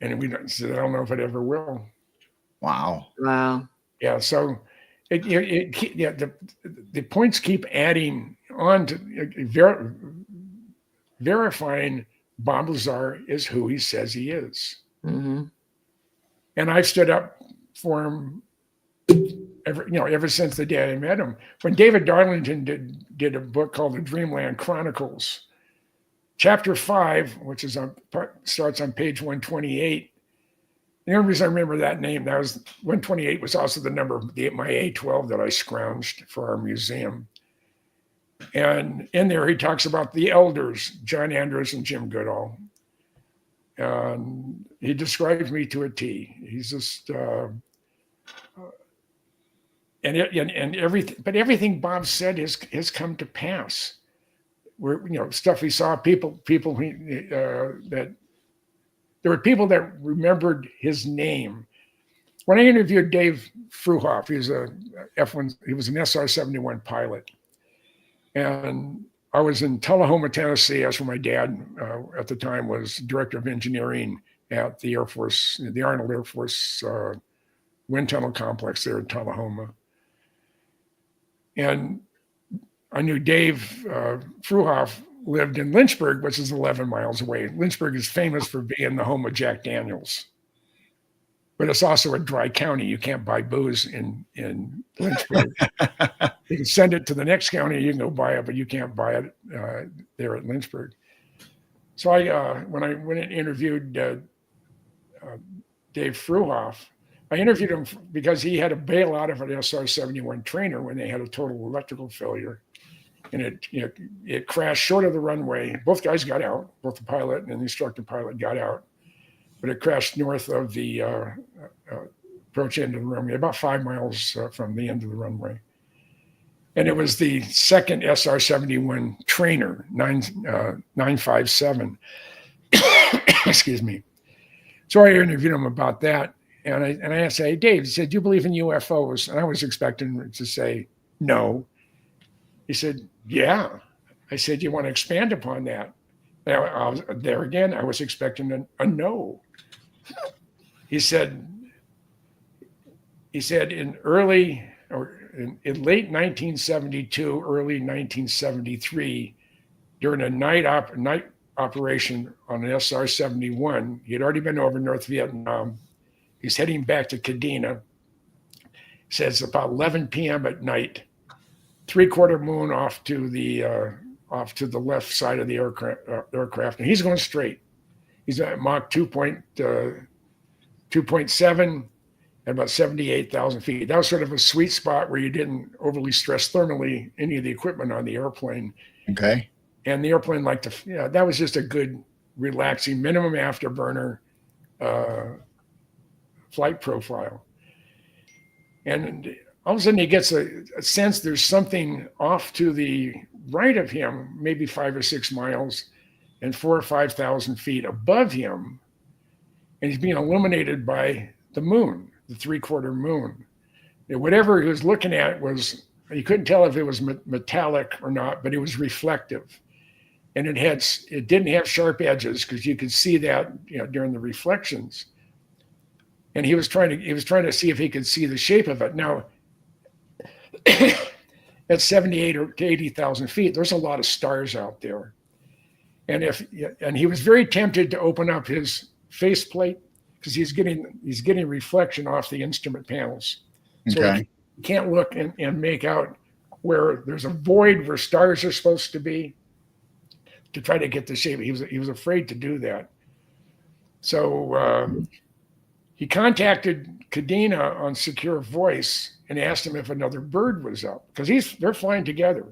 And I don't know if it ever will. Wow. Yeah. So the points keep adding on to verifying Bob Lazar is who he says he is. Mm-hmm. And I've stood up for him ever since the day I met him. When David Darlington did a book called The Dreamland Chronicles, chapter 5, which is starts on page 128. The only reason I remember that name, that was 128 was also the number of my A12 that I scrounged for our museum. And in there, he talks about the elders, John Andrews and Jim Goodall. And he describes me to a T. He's just everything Bob said has come to pass. Where stuff we saw, people that there were people that remembered his name. When I interviewed Dave Fruhoff, he was he was an SR-71 pilot, and I was in Tullahoma, Tennessee. That's where my dad at the time was director of engineering at the Air Force, the Arnold Air Force wind tunnel complex there in Tullahoma. And I knew Dave Fruhoff lived in Lynchburg, which is 11 miles away. Lynchburg is famous for being the home of Jack Daniels, but it's also a dry county. You can't buy booze in Lynchburg. You can send it to the next county, you can go buy it, but you can't buy it there at Lynchburg. So when I went and interviewed Dave Fruhoff, I interviewed him because he had to bail out of an SR-71 trainer when they had a total electrical failure. And it crashed short of the runway. Both guys got out, both the pilot and the instructor pilot got out, but it crashed north of the approach end of the runway, about 5 miles from the end of the runway. And it was the second SR-71 trainer, 957. Excuse me. So I interviewed him about that. And I asked, hey, Dave, he said, do you believe in UFOs? And I was expecting him to say no. He said, yeah. I said, you want to expand upon that? Now, there again, I was expecting a no. He said in late 1972, early 1973, during a night operation on an SR-71, he had already been over North Vietnam. He's heading back to Kadena. He says about 11 p.m. at night, 3/4 moon off to the left side of the aircraft, and he's going straight. He's at Mach 2.7 at about 78,000 feet. That was sort of a sweet spot where you didn't overly stress thermally any of the equipment on the airplane. Okay. And the airplane that was just a good, relaxing, minimum afterburner flight profile. And all of a sudden he gets a sense there's something off to the right of him, maybe 5 or 6 miles and 4,000 or 5,000 feet above him. And he's being illuminated by the moon, the 3/4 moon. And whatever he was looking at you couldn't tell if it was metallic or not, but it was reflective. And it didn't have sharp edges because you could see that during the reflections. And he was trying to see if he could see the shape of it. Now, at 78 to 80,000 feet, there's a lot of stars out there. And he was very tempted to open up his faceplate because he's getting reflection off the instrument panels. So Okay. you can't look and make out where there's a void where stars are supposed to be to try to get the shape. He was afraid to do that. So he contacted Kadena on secure voice and asked him if another bird was up because they're flying together.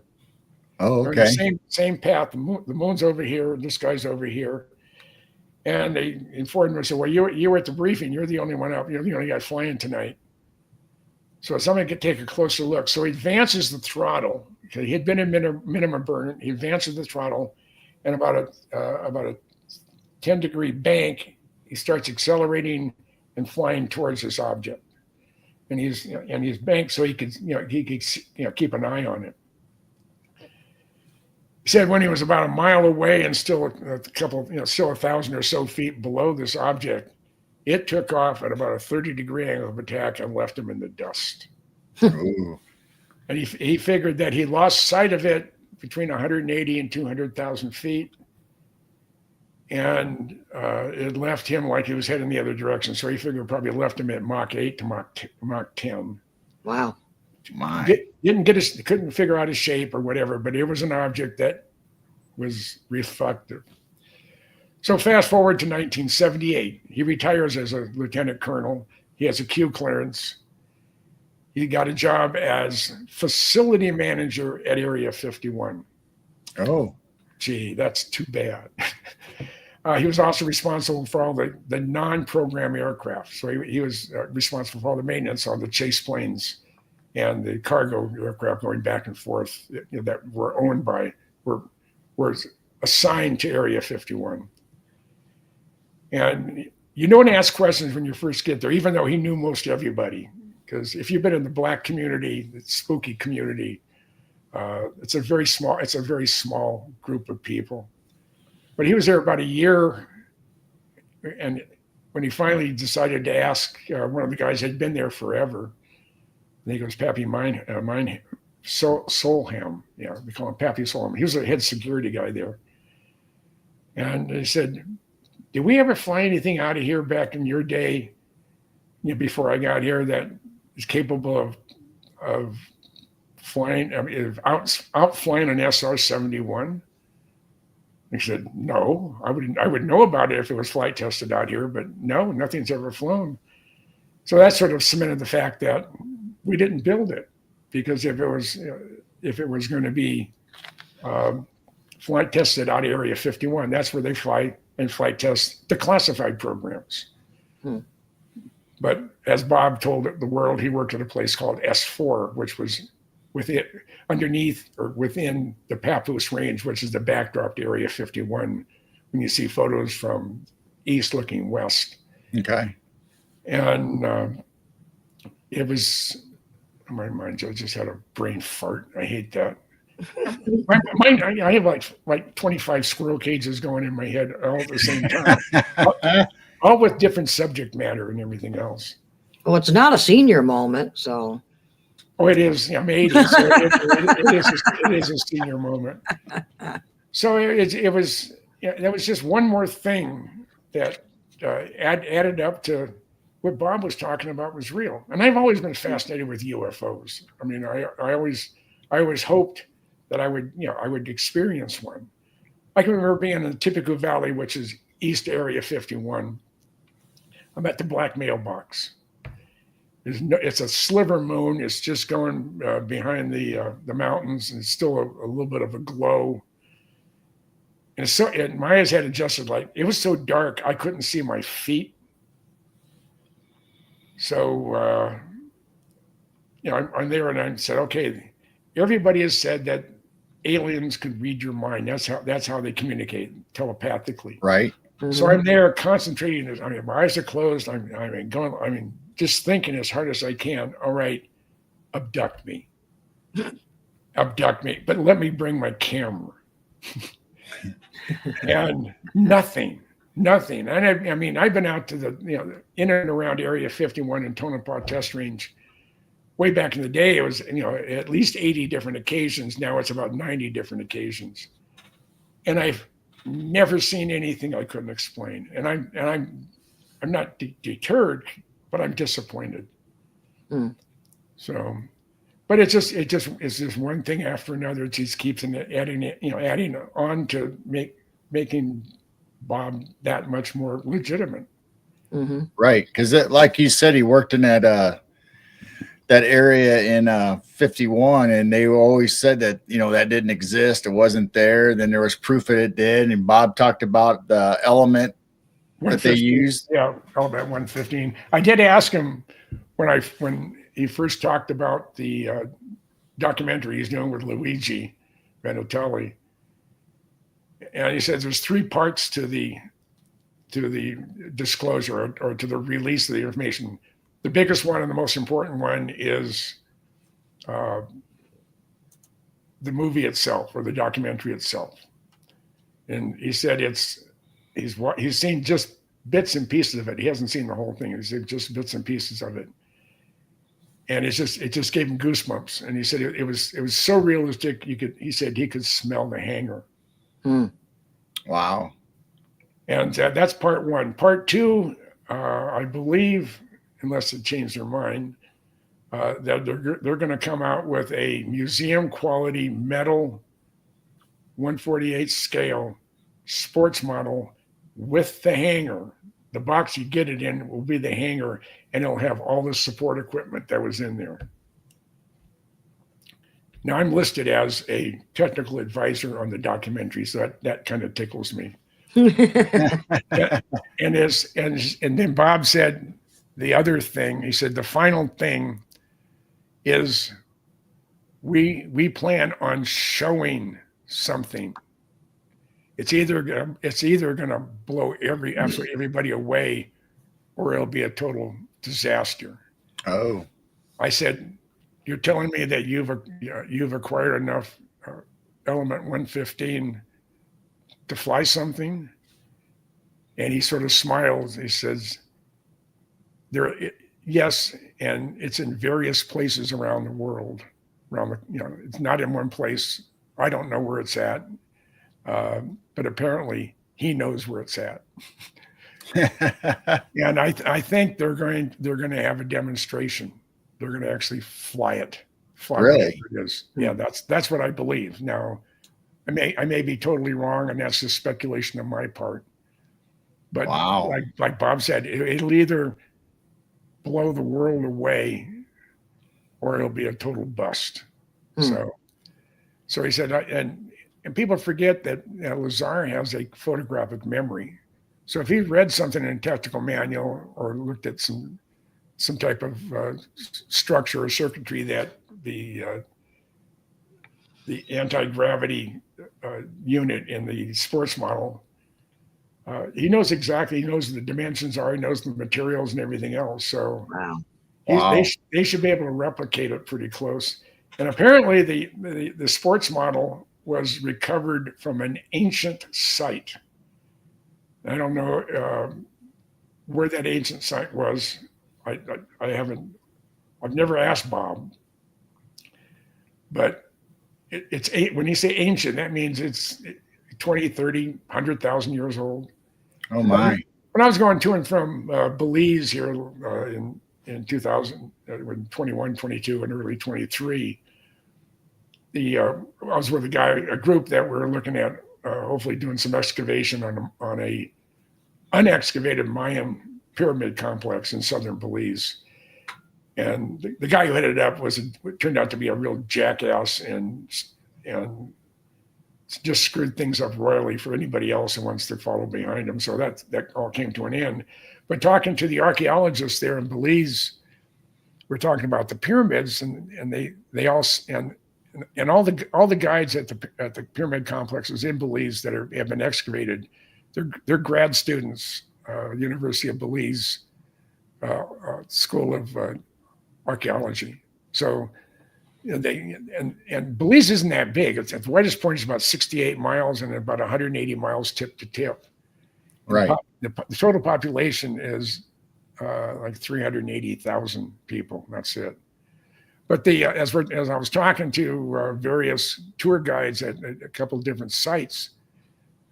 Oh, They're okay. the same path. The moon's over here. This guy's over here. And they informed him and said, well, you were at the briefing. You're the only one up. You're the only guy flying tonight. So somebody could take a closer look. So he advances the throttle. Okay, he had been in minimum burn. He advances the throttle, and about a 10-degree bank, he starts accelerating and flying towards this object. And he's banked so he could keep an eye on it. He said when he was about a mile away and still still 1,000 or so feet below this object, it took off at about a 30-degree angle of attack and left him in the dust. Ooh. And he figured that he lost sight of it between 180 and 200,000 feet. And it left him like he was heading the other direction. So he figured it probably left him at Mach 8 to Mach 10. Wow. My. Couldn't figure out his shape or whatever, but it was an object that was reflective. So fast forward to 1978. He retires as a lieutenant colonel. He has a Q clearance. He got a job as facility manager at Area 51. Oh. Gee, that's too bad. He was also responsible for all the non-program aircraft. So he was responsible for all the maintenance on the chase planes and the cargo aircraft going back and forth, that were owned by, were assigned to Area 51. And you don't ask questions when you first get there, even though he knew most everybody. Because if you've been in the Black community, the spooky community, it's a very small group of people. But he was there about a year, and when he finally decided to ask, one of the guys had been there forever, and he goes, Pappy Solham. Yeah, we call him Pappy Solham. He was the head security guy there. And he said, did we ever fly anything out of here back in your day, before I got here, that is capable of flying, out flying an SR-71? He said, no, I would know about it if it was flight tested out here, but no, nothing's ever flown. So that sort of cemented the fact that we didn't build it, because if it was going to be flight tested out of Area 51, that's where they fly and flight test the classified programs. But as Bob told the world, he worked at a place called S4, which was underneath or within the Papoose Range, which is the backdrop to Area 51 when you see photos from east looking west. Okay. And it was, my mind just had a brain fart. I hate that. I have like 25 squirrel cages going in my head all at the same time, all with different subject matter and everything else. Well, it's not a senior moment, so. Oh, it is. I'm 80, so it is a senior moment. So it was. That was just one more thing that added up to what Bob was talking about was real. And I've always been fascinated with UFOs. I mean, I always hoped that I would experience one. I can remember being in the Tipico Valley, which is East Area 51. I'm at the black mailbox. It's a sliver moon. It's just going behind the mountains, and it's still a little bit of a glow. And my eyes had adjusted. Like, it was so dark, I couldn't see my feet. So, I'm there, and I said, okay, everybody has said that aliens could read your mind. That's how they communicate telepathically. Right. Mm-hmm. So I'm there concentrating. I mean, my eyes are closed. I'm just thinking as hard as I can. All right, abduct me, but let me bring my camera. And nothing. And I mean, I've been out to the in and around Area 51 and Tonopah Test Range. Way back in the day, it was at least 80 different occasions. Now it's about 90 different occasions, and I've never seen anything I couldn't explain. And I'm not deterred, but I'm disappointed. So, but it's just one thing after another. It just keeps adding on to making Bob that much more legitimate. Mm-hmm. Right, because like you said, he worked in that area in 51, and they always said that that didn't exist, it wasn't there. Then there was proof that it did, and Bob talked about the element that they used. Yeah, element 115. I did ask him when he first talked about the documentary he's doing with Luigi Vannutelli, and he said there's 3 parts to the disclosure or to the release of the information. The biggest one and the most important one is the movie itself, or the documentary itself. And he said he's seen just bits and pieces of it. He hasn't seen the whole thing. He's seen just bits and pieces of it. And it just gave him goosebumps. And he said it was so realistic. He said he could smell the hangar. Wow. And that's part 1. Part 2, I believe, unless they change their mind, that they're going to come out with a museum quality metal 1/48 scale sports model with the hangar. The box you get it in will be the hangar, and it'll have all the support equipment that was in there. Now, I'm listed as a technical advisor on the documentary, so that kind of tickles me. And then Bob said the other thing. He said the final thing is we plan on showing something. It's either gonna blow absolutely everybody away, or it'll be a total disaster. Oh, I said, you're telling me that you've acquired enough element 115 to fly something? And he sort of smiles. He says, yes, and it's in various places around the world. It's not in one place. I don't know where it's at, but apparently he knows where it's at. And I think they're going to have a demonstration. They're going to actually fly it. Really? It is. Yeah, that's what I believe. Now, I may be totally wrong, and that's just speculation on my part. But wow. like Bob said, it'll either blow the world away, or it'll be a total bust. So he said, and people forget that Lazar has a photographic memory. So if he read something in a tactical manual or looked at some type of structure or circuitry that the anti-gravity unit in the sports model, he knows exactly. He knows the dimensions are. He knows the materials and everything else. So they should be able to replicate it pretty close. And apparently, the sports model was recovered from an ancient site. I don't know where that ancient site was. I've never asked Bob, but it's when you say ancient, that means it's 20, 30, 100,000 years old. Oh my. When I was going to and from Belize here in 2000, 21, 22, and early 23, I was with a group that were looking at hopefully doing some excavation on a unexcavated Mayan pyramid complex in southern Belize. And the guy who headed it up turned out to be a real jackass and just screwed things up royally for anybody else who wants to follow behind him. So that all came to an end. But talking to the archaeologists there in Belize, we're talking about the pyramids, and they all and all the guides at the pyramid complexes in Belize that have been excavated, they're grad students, University of Belize School of Archaeology. So and Belize isn't that big. It's the widest point is about 68 miles and about 180 miles tip to tip. Right. The total population is like 380,000 people. That's it. But as I was talking to various tour guides at a couple of different sites,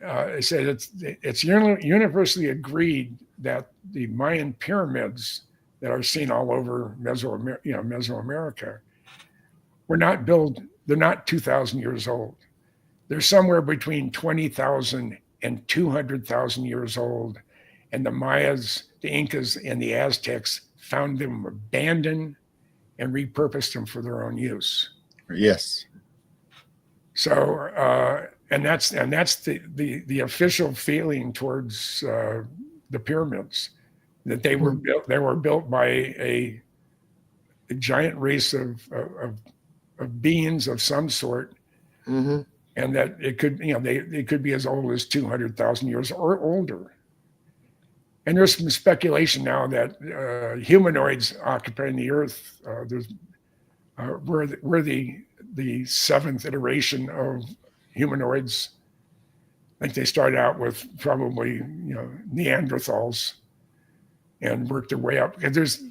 they said it's universally agreed that the Mayan pyramids that are seen all over Mesoamerica were not built. They're not 2,000 years old. They're somewhere between 20,000 and 200,000 years old. And the Mayas, the Incas, and the Aztecs found them abandoned and repurposed them for their own use. Yes. So, and that's the official feeling towards the pyramids, that they were built by a giant race of beings of some sort, Mm-hmm. and that it could they could be as old as 200,000 years or older. And there's some speculation now that humanoids occupying the Earth, we're the seventh iteration of humanoids. I think they started out with probably Neanderthals and worked their way up. And there's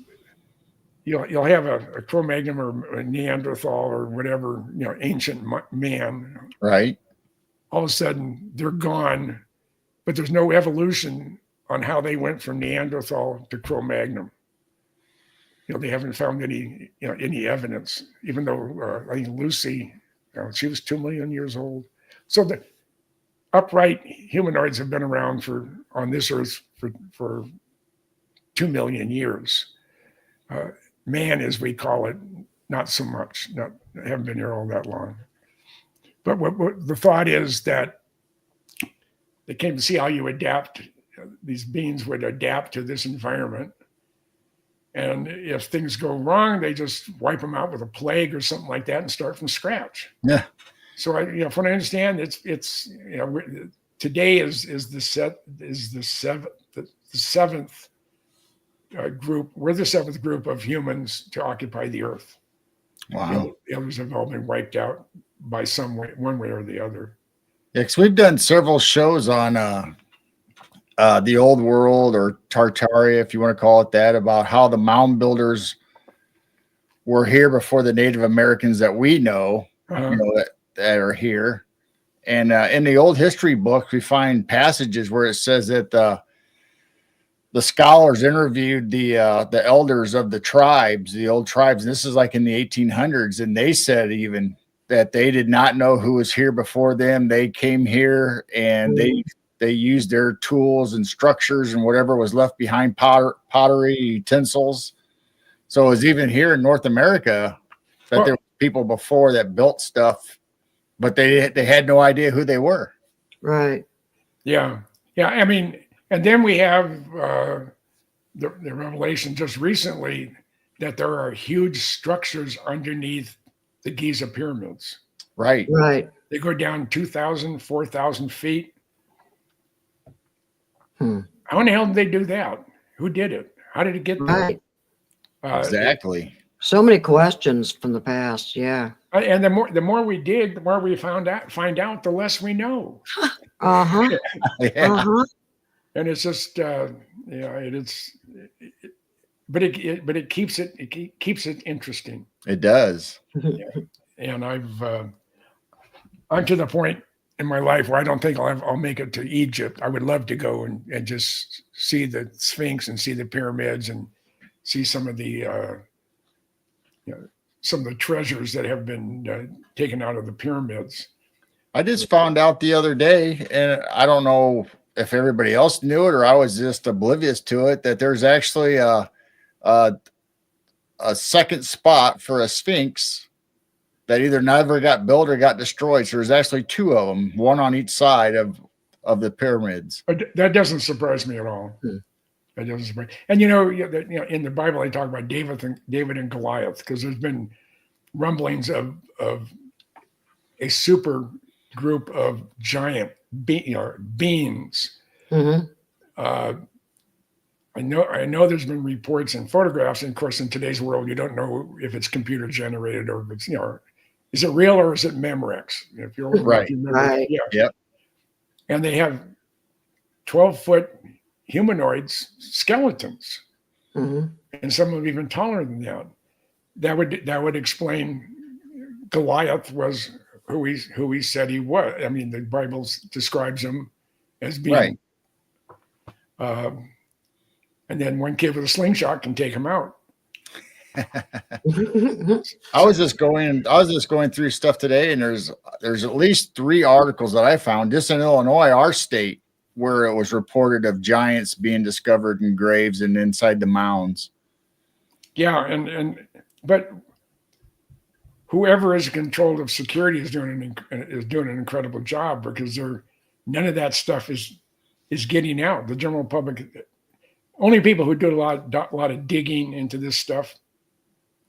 you'll have a Cro-Magnon or a Neanderthal or whatever ancient man. Right. All of a sudden they're gone, but there's no evolution on how they went from Neanderthal to Cro-Magnon. They haven't found any evidence, even though I think Lucy, she was 2 million years old. So the upright humanoids have been around on this earth for 2 million years. Man, as we call it, not so much. Haven't been here all that long. But what the thought is that they came to see how you adapt. These beings would adapt to this environment. And if things go wrong, they just wipe them out with a plague or something like that and start from scratch. Yeah. So from what I understand, it's today is the seventh group. We're the seventh group of humans to occupy the Earth. Wow. The others have all been wiped out by one way or the other. Yeah, because we've done several shows on the old world, or Tartaria, if you want to call it that, about how the mound builders were here before the Native Americans that we know, that are here. And in the old history books, we find passages where it says that the scholars interviewed the elders of the tribes, the old tribes, and this is like in the 1800s, and they said even that they did not know who was here before them. They came here and they used their tools and structures and whatever was left behind, pottery, utensils. So it was even here in North America that there were people before that built stuff, but they had no idea who they were. Right. Yeah. I mean, and then we have the revelation just recently that there are huge structures underneath the Giza pyramids. Right. They go down 2,000, 4,000 feet. How in the hell did they do that? Who did it? How did it get there? Right. Exactly. So many questions from the past. Yeah. And the more we dig, the more we find out, the less we know. Uh-huh. Yeah. Uh-huh. And it's just but it keeps it interesting. It does. And I'm to the point in my life where I don't think I'll make it to Egypt. I would love to go and just see the Sphinx and see the pyramids and see some of the treasures that have been taken out of the pyramids. I just found out the other day, and I don't know if everybody else knew it or I was just oblivious to it, that there's actually a second spot for a Sphinx that either never got built or got destroyed. So there's actually two of them, one on each side of the pyramids. That doesn't surprise me at all. That doesn't surprise. And in the Bible, they talk about David and Goliath, because there's been rumblings of a super group of giant beings. Mm-hmm. I know there's been reports and photographs, and of course, in today's world, you don't know if it's computer generated or if it's is it real or is it Memorex? If you're right, right, yeah, yep. And they have 12-foot humanoids skeletons, and some of them even taller than that. That would explain Goliath was who he said he was. I mean, the Bible describes him as being right. And then one kid with a slingshot can take him out. I was just going through stuff today, and there's at least 3 articles that I found just in Illinois, our state, where it was reported of giants being discovered in graves and inside the mounds. Yeah, but whoever is in control of security is doing an incredible job, because none of that stuff is getting out. The general public, only people who do a lot of digging into this stuff,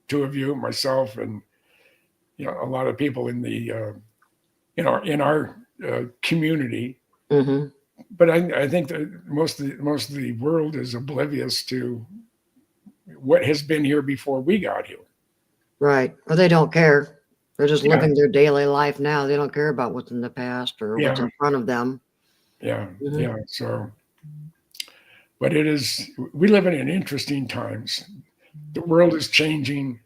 2 of you, myself, and a lot of people in the in our community. Mm-hmm. But I think that most of the world is oblivious to what has been here before we got here. Right. Or they don't care. They're just living their daily life now. They don't care about what's in the past or what's in front of them. Yeah. Mm-hmm. Yeah. So, but we live in interesting times. The world is changing.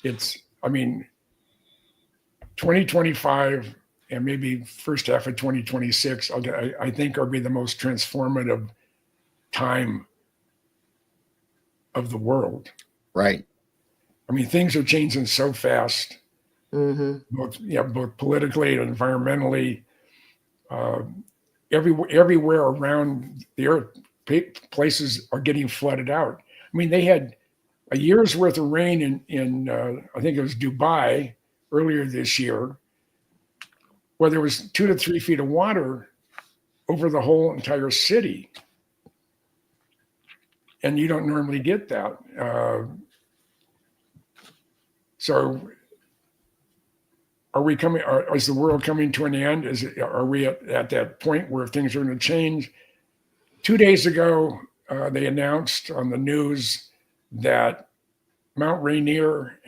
2025 and maybe first half of 2026, I think will be the most transformative time of the world. Right. I mean, things are changing so fast, both politically and environmentally. Everywhere around the earth, places are getting flooded out. I mean, they had a year's worth of rain in I think it was Dubai earlier this year, where there was 2 to 3 feet of water over the whole entire city. And you don't normally get that. So are we coming, is the world coming to an end? Are we at that point where things are going to change? 2 days ago, they announced on the news that Mount Rainier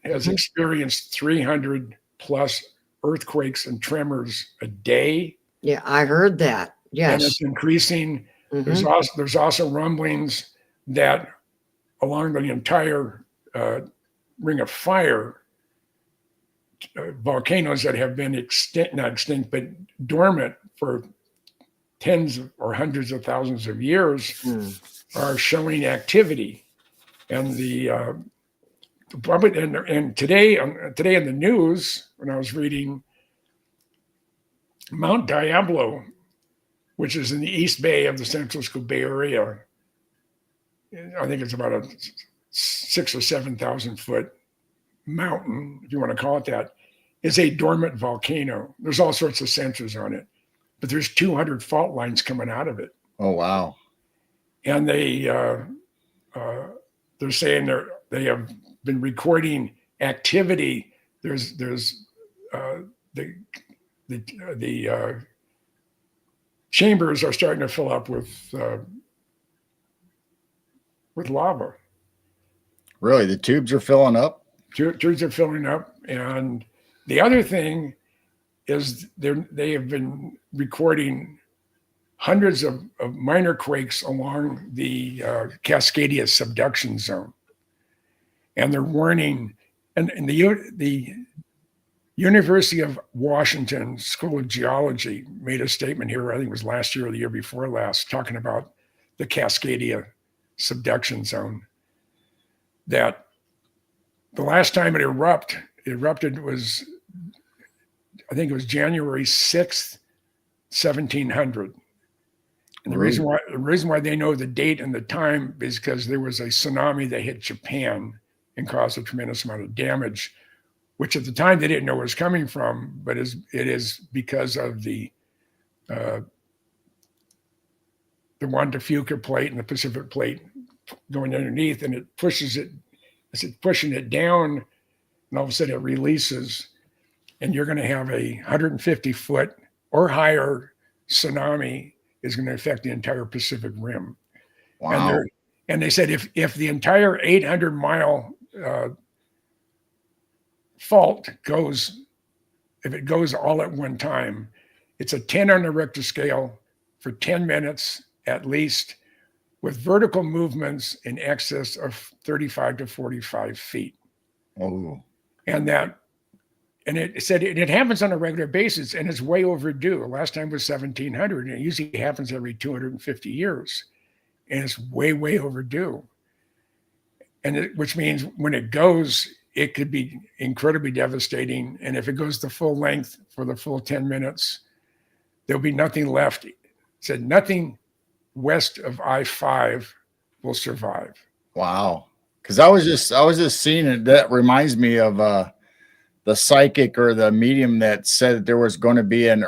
has experienced 300 plus earthquakes and tremors a day. Yeah, I heard that. Yes. And it's increasing. There's also rumblings that along the entire Ring of Fire, volcanoes that have been not extinct, but dormant for tens or hundreds of thousands of years are showing activity. And and today in the news, when I was reading, Mount Diablo, which is in the East Bay of the San Francisco Bay Area, I think it's about a 6,000 or 7,000 foot mountain, if you want to call it that, is a dormant volcano. There's all sorts of sensors on it, but there's 200 fault lines coming out of it. Oh, wow. And they're saying they have been recording activity. There's the chambers are starting to fill up with lava. Really, the tubes are filling up? Tubes are filling up. And the other thing is they have been recording hundreds of minor quakes along the Cascadia subduction zone. And they're warning, and the University of Washington School of Geology made a statement here, I think it was last year or the year before last, talking about the Cascadia subduction zone, that the last time it erupted was, I think it was January 6th, 1700. And the reason why they know the date and the time is because there was a tsunami that hit Japan and caused a tremendous amount of damage, which at the time they didn't know where it was coming from, but it is because of the Juan de Fuca plate and the Pacific plate going underneath, and it pushes it, as it's pushing it down, and all of a sudden it releases, and you're going to have a 150 foot or higher tsunami is going to affect the entire Pacific Rim. Wow. And they said if the entire 800-mile fault goes, if it goes all at one time, it's a 10 on the Richter scale for 10 minutes at least, with vertical movements in excess of 35 to 45 feet. Oh. And it said it happens on a regular basis, and it's way overdue. Last time was 1700, and it usually happens every 250 years. And it's way, way overdue. And which means when it goes, it could be incredibly devastating. And if it goes the full length for the full 10 minutes, there'll be nothing left. It said nothing west of I-5 will survive. Wow. Because I was just seeing it. That reminds me of the psychic or the medium that said that there was going to be an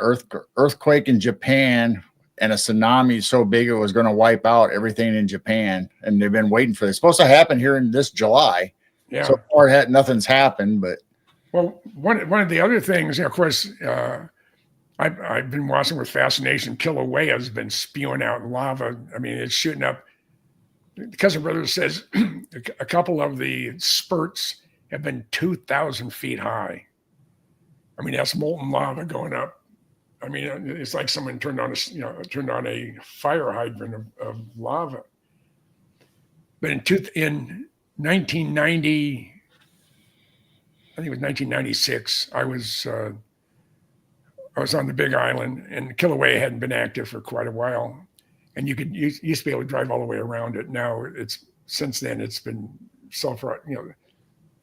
earthquake in Japan and a tsunami so big it was going to wipe out everything in Japan. And they've been waiting for this. It's supposed to happen here in this July. Yeah. So far, nothing's happened. But well, one of the other things, of course, I've been watching with fascination. Kilauea has been spewing out lava. I mean, it's shooting up. The Cousin Brother says a couple of the spurts have been 2,000 feet high. I mean, that's molten lava going up. I mean, it's like someone turned on a fire hydrant of lava. But in 1990, I think it was 1996, I was on the Big Island, and Kilauea hadn't been active for quite a while. And you used to be able to drive all the way around it. Now since then it's been sulfur,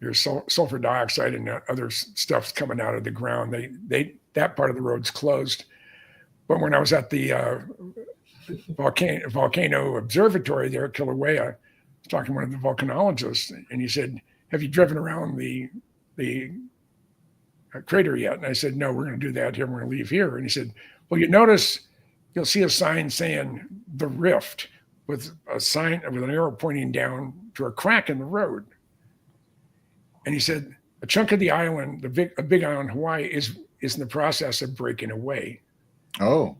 there's sulfur dioxide and other stuff coming out of the ground. That part of the road's closed. But when I was at the volcano observatory there at Kilauea, I was talking to one of the volcanologists, and he said, "Have you driven around the crater yet?" And I said, "No, we're going to do that here. We're going to leave here." And he said, "Well, you notice you'll see a sign saying the Rift with a sign with an arrow pointing down to a crack in the road. And he said, a chunk of the island, a big island, Hawaii, is in the process of breaking away. Oh.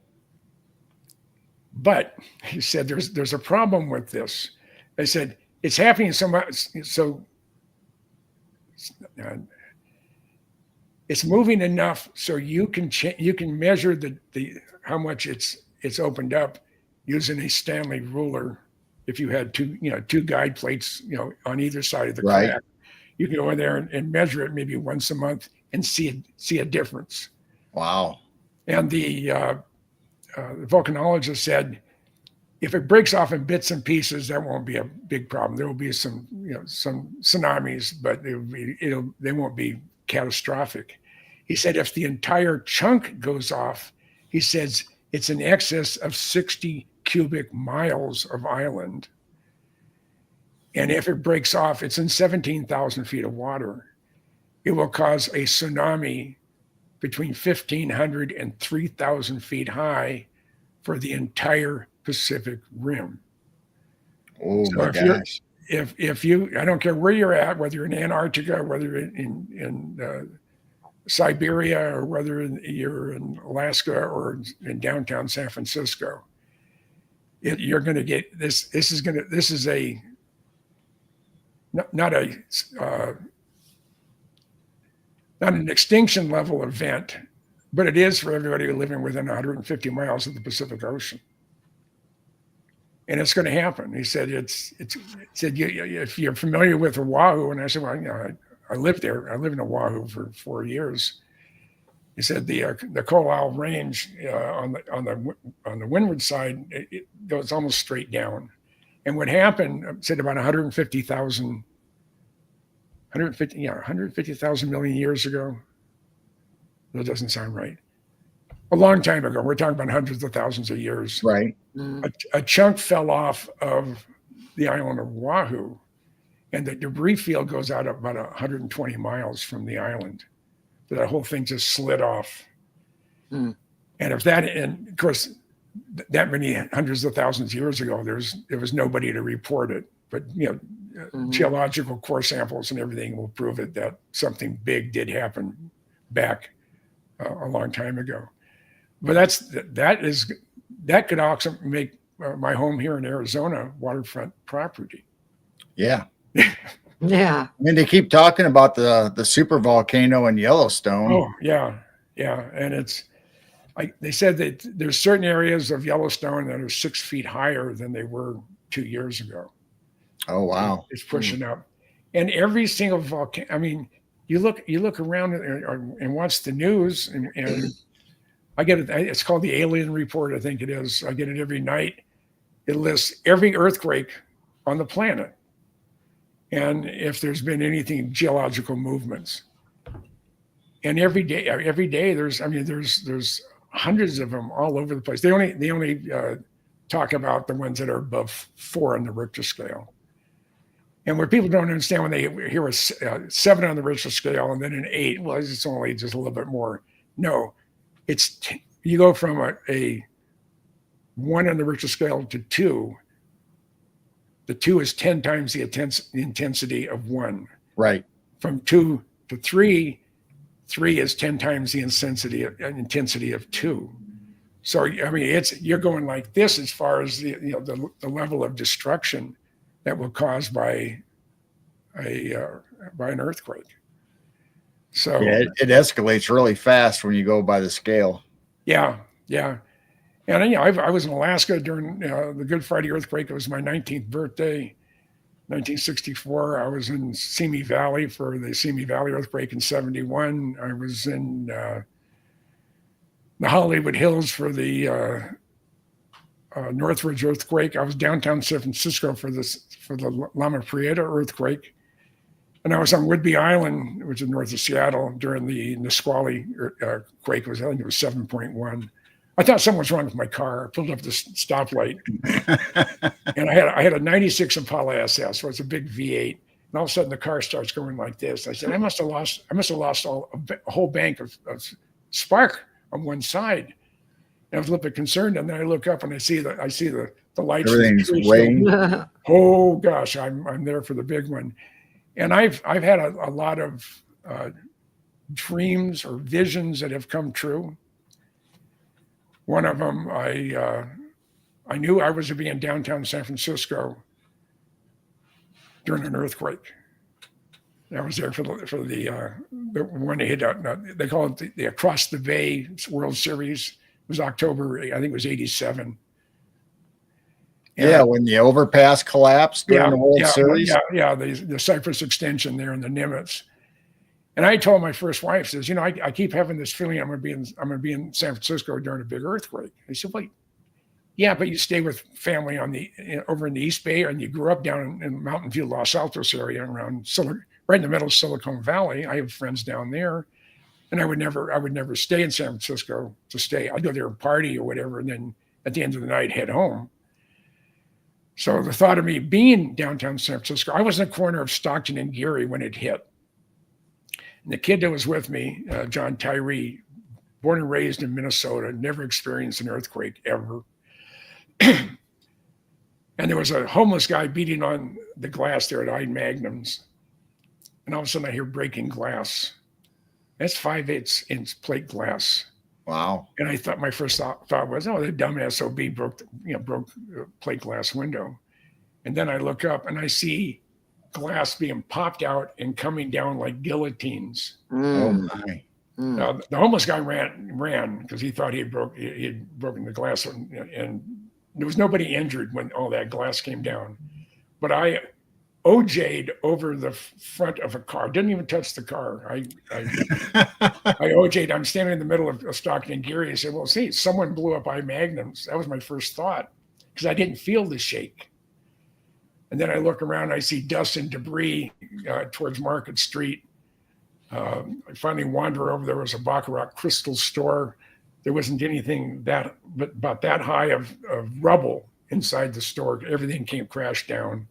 But he said, there's a problem with this. They said, it's happening so much, so it's moving enough so you can measure the how much it's opened up using a Stanley ruler. If you had two guide plates, on either side of the crack, you can go in there and measure it maybe once a month and see a difference. Wow. And the volcanologist said, if it breaks off in bits and pieces, that won't be a big problem. There will be some tsunamis, but they won't be catastrophic. He said, if the entire chunk goes off, he says it's in excess of 60 cubic miles of island. And if it breaks off, it's in 17,000 feet of water. It will cause a tsunami between 1,500 and 3,000 feet high for the entire Pacific Rim. Oh, so my gosh. If you, I don't care where you're at, whether you're in Antarctica, whether you're in Siberia, or whether you're in Alaska or in downtown San Francisco, you're going to get this. This is a not an extinction level event, but it is for everybody living within 150 miles of the Pacific Ocean. And it's going to happen. He said, if you're familiar with Oahu, and I said, well, I lived there. I lived in Oahu for 4 years. He said the Goodall Range on the windward side, it goes almost straight down. And what happened, said about 150,000 million years ago. That doesn't sound right. A long time ago. We're talking about hundreds of thousands of years. Right. A chunk fell off of the island of Oahu, and the debris field goes out about 120 miles from the island. So that whole thing just slid off. And and of course, that many hundreds of thousands of years ago, there was nobody to report it. But geological core samples and everything will prove it that something big did happen back a long time ago. But that could also make my home here in Arizona waterfront property. Yeah. Yeah. I mean, they keep talking about the super volcano in Yellowstone. Oh, yeah. And it's like they said that there's certain areas of Yellowstone that are 6 feet higher than they were 2 years ago. Oh, wow. It's pushing up. And every single volcano, I mean, you look around and watch the news, and I get it. It's called the Alien Report, I think it is. I get it every night. It lists every earthquake on the planet, and if there's been anything geological movements. And every day there's hundreds of them all over the place. They only talk about the ones that are above 4 on the Richter scale. And what people don't understand when they hear a 7 on the Richter scale and then an 8, well, it's only just a little bit more. No, you go from a 1 on the Richter scale to 2. The 2 is 10 times the intensity of 1. Right. From 2 to 3, 3 is 10 times the intensity of 2. So I mean, you're going like this as far as the level of destruction that will cause by an earthquake. So yeah, it escalates really fast when you go by the scale. Yeah. And I was in Alaska during the Good Friday earthquake. It was my 19th birthday, 1964. I was in Simi Valley for the Simi Valley earthquake in 71. I was in the Hollywood Hills for the Northridge earthquake. I was downtown San Francisco for the Loma Prieta earthquake. And I was on Whidbey Island, which is north of Seattle, during the Nisqually quake. I think it was 7.1. I thought something was wrong with my car. I pulled up the stoplight, and I had a 96 Impala SS, so it's a big V8. And all of a sudden, the car starts going like this. I said, I must have lost a whole bank of spark on one side. I was a little bit concerned, and then I look up and I see the lights. Everything's way. Oh gosh, I'm there for the big one. And I've had a lot of dreams or visions that have come true. One of them, I knew I was to be in downtown San Francisco during an earthquake. I was there for the one they hit out. They call it the Across the Bay World Series. It was October, I think it was '87. Yeah, when the overpass collapsed during the World Series. Yeah, the Cypress extension there in the Nimitz. And I told my first wife, says, I keep having this feeling I'm going to be in San Francisco during a big earthquake. I said, wait, yeah, but you stay with family over in the East Bay, and you grew up down in Mountain View, Los Altos area, around right in the middle of Silicon Valley. I have friends down there, and I would never stay in San Francisco to stay. I'd go there and party or whatever, and then at the end of the night head home. So the thought of me being downtown San Francisco, I was in the corner of Stockton and Geary when it hit. And the kid that was with me, John Tyree, born and raised in Minnesota, never experienced an earthquake ever. And there was a homeless guy beating on the glass there at Ide Magnum's. And all of a sudden I hear breaking glass. That's 5/8 inch plate glass. Wow. And I thought, my first thought was, oh, the dumb SOB broke the plate glass window. And then I look up and I see glass being popped out and coming down like guillotines. Oh my. Now, the homeless guy ran because he thought he had broken the glass, and there was nobody injured when all that glass came down. But I OJ'd over the front of a car. Didn't even touch the car. I OJ'd. I'm standing in the middle of Stockton and Geary. I said, well, see, someone blew up Ide Magnum's. That was my first thought, because I didn't feel the shake. And then I look around, and I see dust and debris towards Market Street. I finally wander over. There was a Baccarat crystal store. There wasn't anything about that high of rubble inside the store. Everything came crashed down.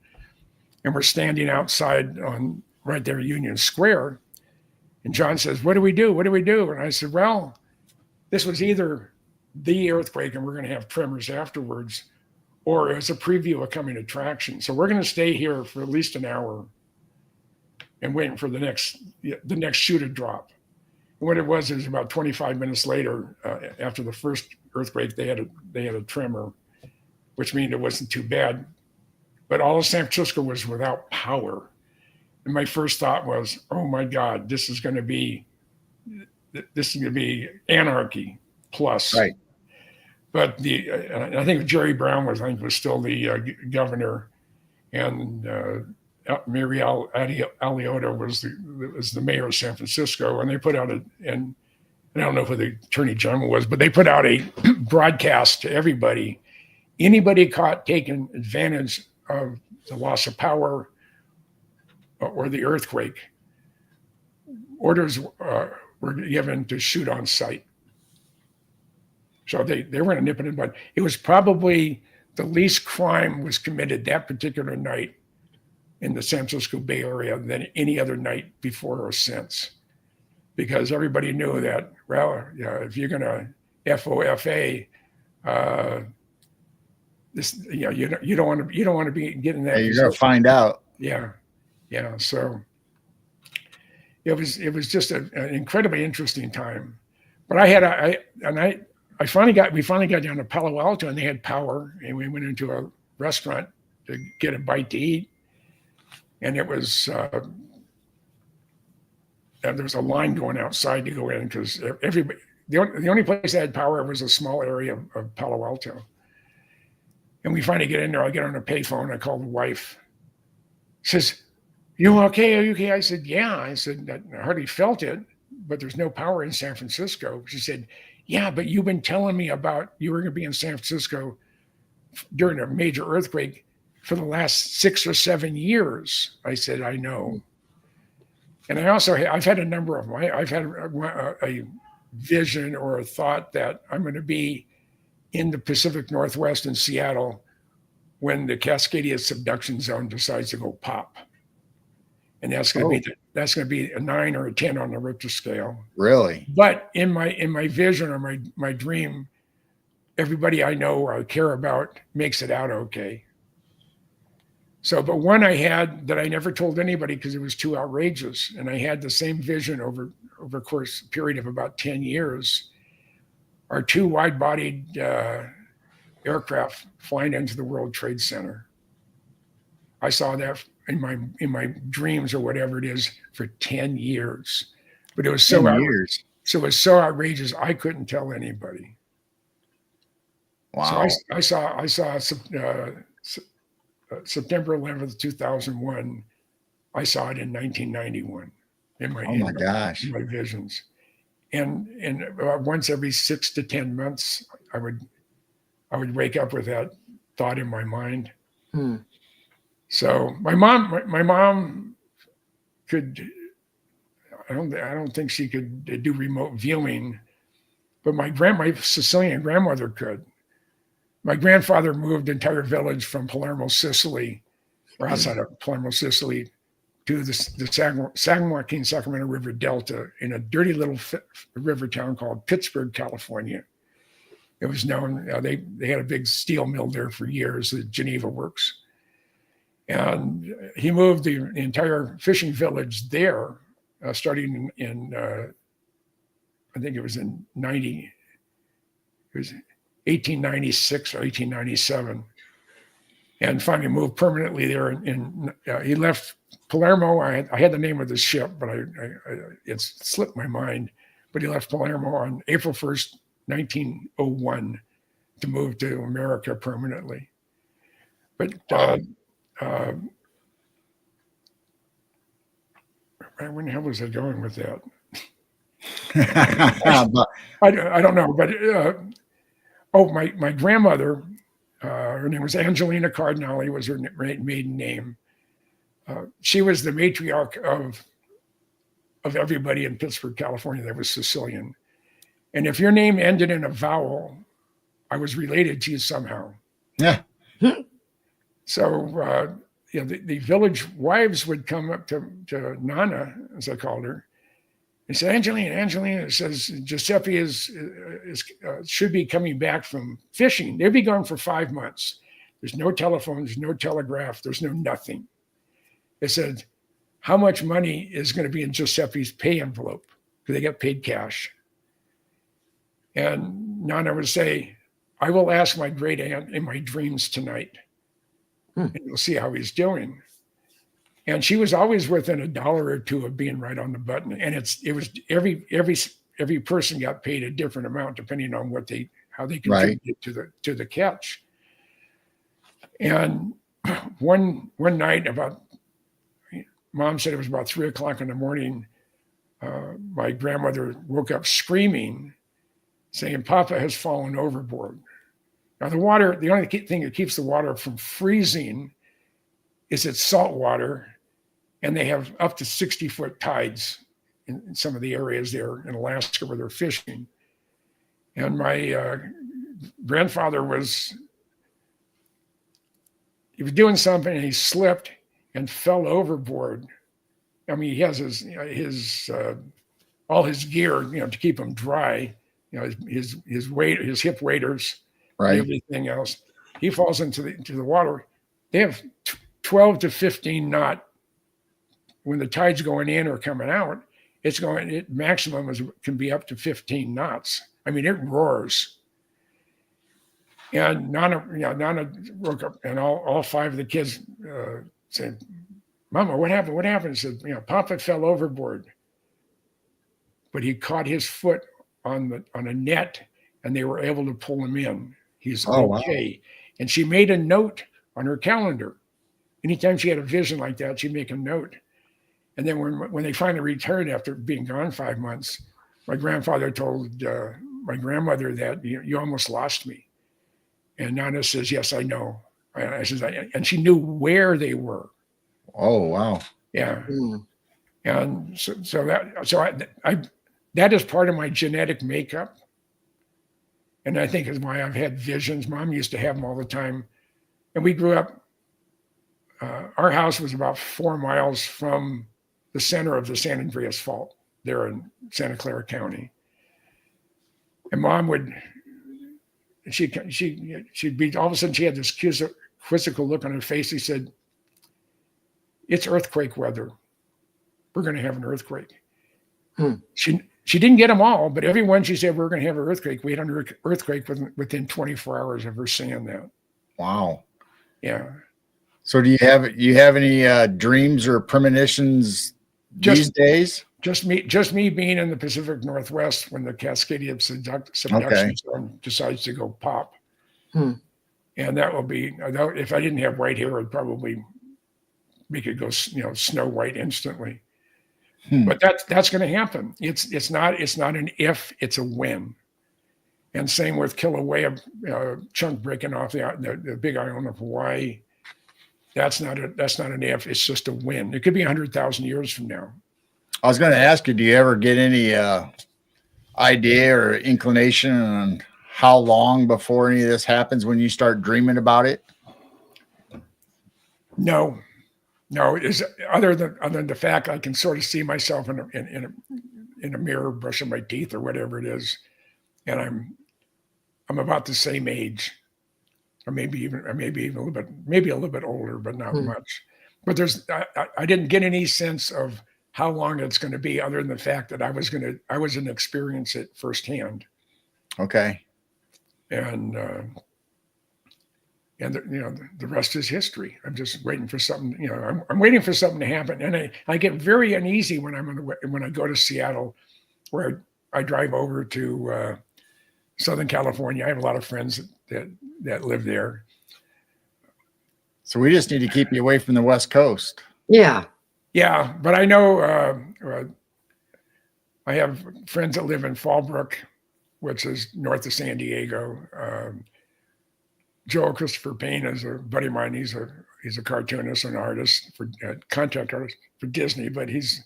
And we're standing outside on right there, Union Square. And John says, what do we do? What do we do? And I said, well, this was either the earthquake and we're going to have tremors afterwards, or it was a preview of a coming attraction. So we're going to stay here for at least an hour and waiting for the next shoe to drop. And what it was about 25 minutes later, after the first earthquake, they had a tremor, which means it wasn't too bad. But all of San Francisco was without power. And my first thought was, oh my God, this is going to be anarchy plus. Right. But I think Jerry Brown was still the governor, and Mary Aliotta was the mayor of San Francisco, and they put out and I don't know who the attorney general was, but they put out a broadcast to everybody. Anybody caught taking advantage of the loss of power or the earthquake, orders were given to shoot on sight. So they were going to nip it in the bud. It was probably the least crime was committed that particular night in the San Francisco Bay Area than any other night before or since, because everybody knew that, well, if you're going to FOFA, this, you don't want to be getting that. You're going to find out. Yeah. So it was just an incredibly interesting time. But we finally got down to Palo Alto, and they had power, and we went into a restaurant to get a bite to eat. And it was, there was a line going outside to go in, because everybody, the only place that had power was a small area of Palo Alto. And we finally get in there. I get on a payphone. I call the wife. Says, you okay? Are you okay? I said, yeah. I said, I hardly felt it, but there's no power in San Francisco. She said, yeah, but you've been telling me about you were going to be in San Francisco during a major earthquake for the last 6 or 7 years. I said, I know. And I've had a number of them. I've had a vision or a thought that I'm going to be in the Pacific Northwest in Seattle when the Cascadia subduction zone decides to go pop. And that's going to be a 9 or a 10 on the Richter scale. Really? But in my vision or my dream, everybody I know or I care about makes it out okay. So, but one I had that I never told anybody because it was too outrageous, and I had the same vision over a course period of about 10 years, are two wide-bodied aircraft flying into the World Trade Center. I saw that in my dreams or whatever it is for 10 years, but it was so outrageous. So it was so outrageous I couldn't tell anybody. Wow. So I saw September 11th, 2001. I saw it in 1991 in my gosh, in my visions, and about once every 6 to 10 months, I would wake up with that thought in my mind. So my mom could. I don't think she could do remote viewing, but my Sicilian grandmother could. My grandfather moved the entire village from Palermo, Sicily, or outside of Palermo, Sicily, to the San Joaquin Sacramento River Delta in a dirty little river town called Pittsburgh, California. It was known, they had a big steel mill there for years, the Geneva Works. And he moved the entire fishing village there, starting in I think it was in 1896 or 1897, and finally moved permanently there. He left Palermo. I had the name of the ship, but it slipped my mind. But he left Palermo on April 1st, 1901, to move to America permanently. But when the hell was I going with that? I don't know, but my grandmother, her name was Angelina Cardinale, was her maiden name. She was the matriarch of everybody in Pittsburgh, California that was Sicilian. And if your name ended in a vowel, I was related to you somehow. Yeah. So the village wives would come up to Nana, as I called her, and said, Angelina says Giuseppe should be coming back from fishing. They'll be gone for 5 months. There's no telephone, there's no telegraph, there's no nothing. They said, how much money is going to be in Giuseppe's pay envelope? Because they get paid cash. And Nana would say, I will ask my great aunt in my dreams tonight. And we'll see how he's doing. And she was always within $1 or $2 of being right on the button. And it was every person got paid a different amount depending on how they contributed to the catch. And one night, Mom said it was about 3 o'clock in the morning. My grandmother woke up screaming, saying, Papa has fallen overboard. Now, the only thing that keeps the water from freezing is it's salt water, and they have up to 60-foot tides in some of the areas there in Alaska where they're fishing. And my grandfather was doing something, and he slipped and fell overboard. I mean, he has his all his gear, to keep him dry, his hip waders. Right. Everything else. He falls into the water. They have 12 to 15 knot. When the tide's going in or coming out, maximum can be up to 15 knots. I mean, it roars. And Nana woke up, and all 5 of the kids said, Mama, what happened? What happened? He said, Papa fell overboard. But he caught his foot on a net, and they were able to pull him in. He's okay. Wow. And she made a note on her calendar. Anytime she had a vision like that, she'd make a note. And then when they finally returned after being gone 5 months, my grandfather told my grandmother that you almost lost me. And Nana says, yes, I know. And she knew where they were. Oh, wow. Yeah. And that is part of my genetic makeup. And I think is why I've had visions. Mom used to have them all the time. And we grew up, our house was about 4 miles from the center of the San Andreas Fault there in Santa Clara County. And Mom would she'd be, all of a sudden she had this quizzical look on her face. He said, "It's earthquake weather. We're going to have an earthquake." She didn't get them all, but every one she said, "We're going to have an earthquake." We had an earthquake within 24 hours of her saying that. Wow. Yeah. So do you have any dreams or premonitions these days? Just me being in the Pacific Northwest when the Cascadia subduction storm decides to go pop. And that will be, if I didn't have white hair, it'd probably make it go, snow white instantly. But that's going to happen. It's not an if, it's a when. And same with Kilauea, chunk breaking off the big island of Hawaii. That's not an if, it's just a when. It could be 100,000 years from now. I was going to ask you, do you ever get any idea or inclination on how long before any of this happens when you start dreaming about it? No, it's other than the fact I can sort of see myself in a mirror brushing my teeth or whatever it is, and I'm about the same age, or maybe even a little bit older, but not much. But I didn't get any sense of how long it's going to be, other than the fact that I was going to experience it firsthand. Okay. And the rest is history. I'm just waiting for something. I'm waiting for something to happen, and I get very uneasy when when I go to Seattle, where I drive over to Southern California. I have a lot of friends that live there. So we just need to keep you away from the West Coast. Yeah, but I know I have friends that live in Fallbrook, which is north of San Diego. Joel Christopher Payne is a buddy of mine. He's a cartoonist and artist contract artist for Disney, but he's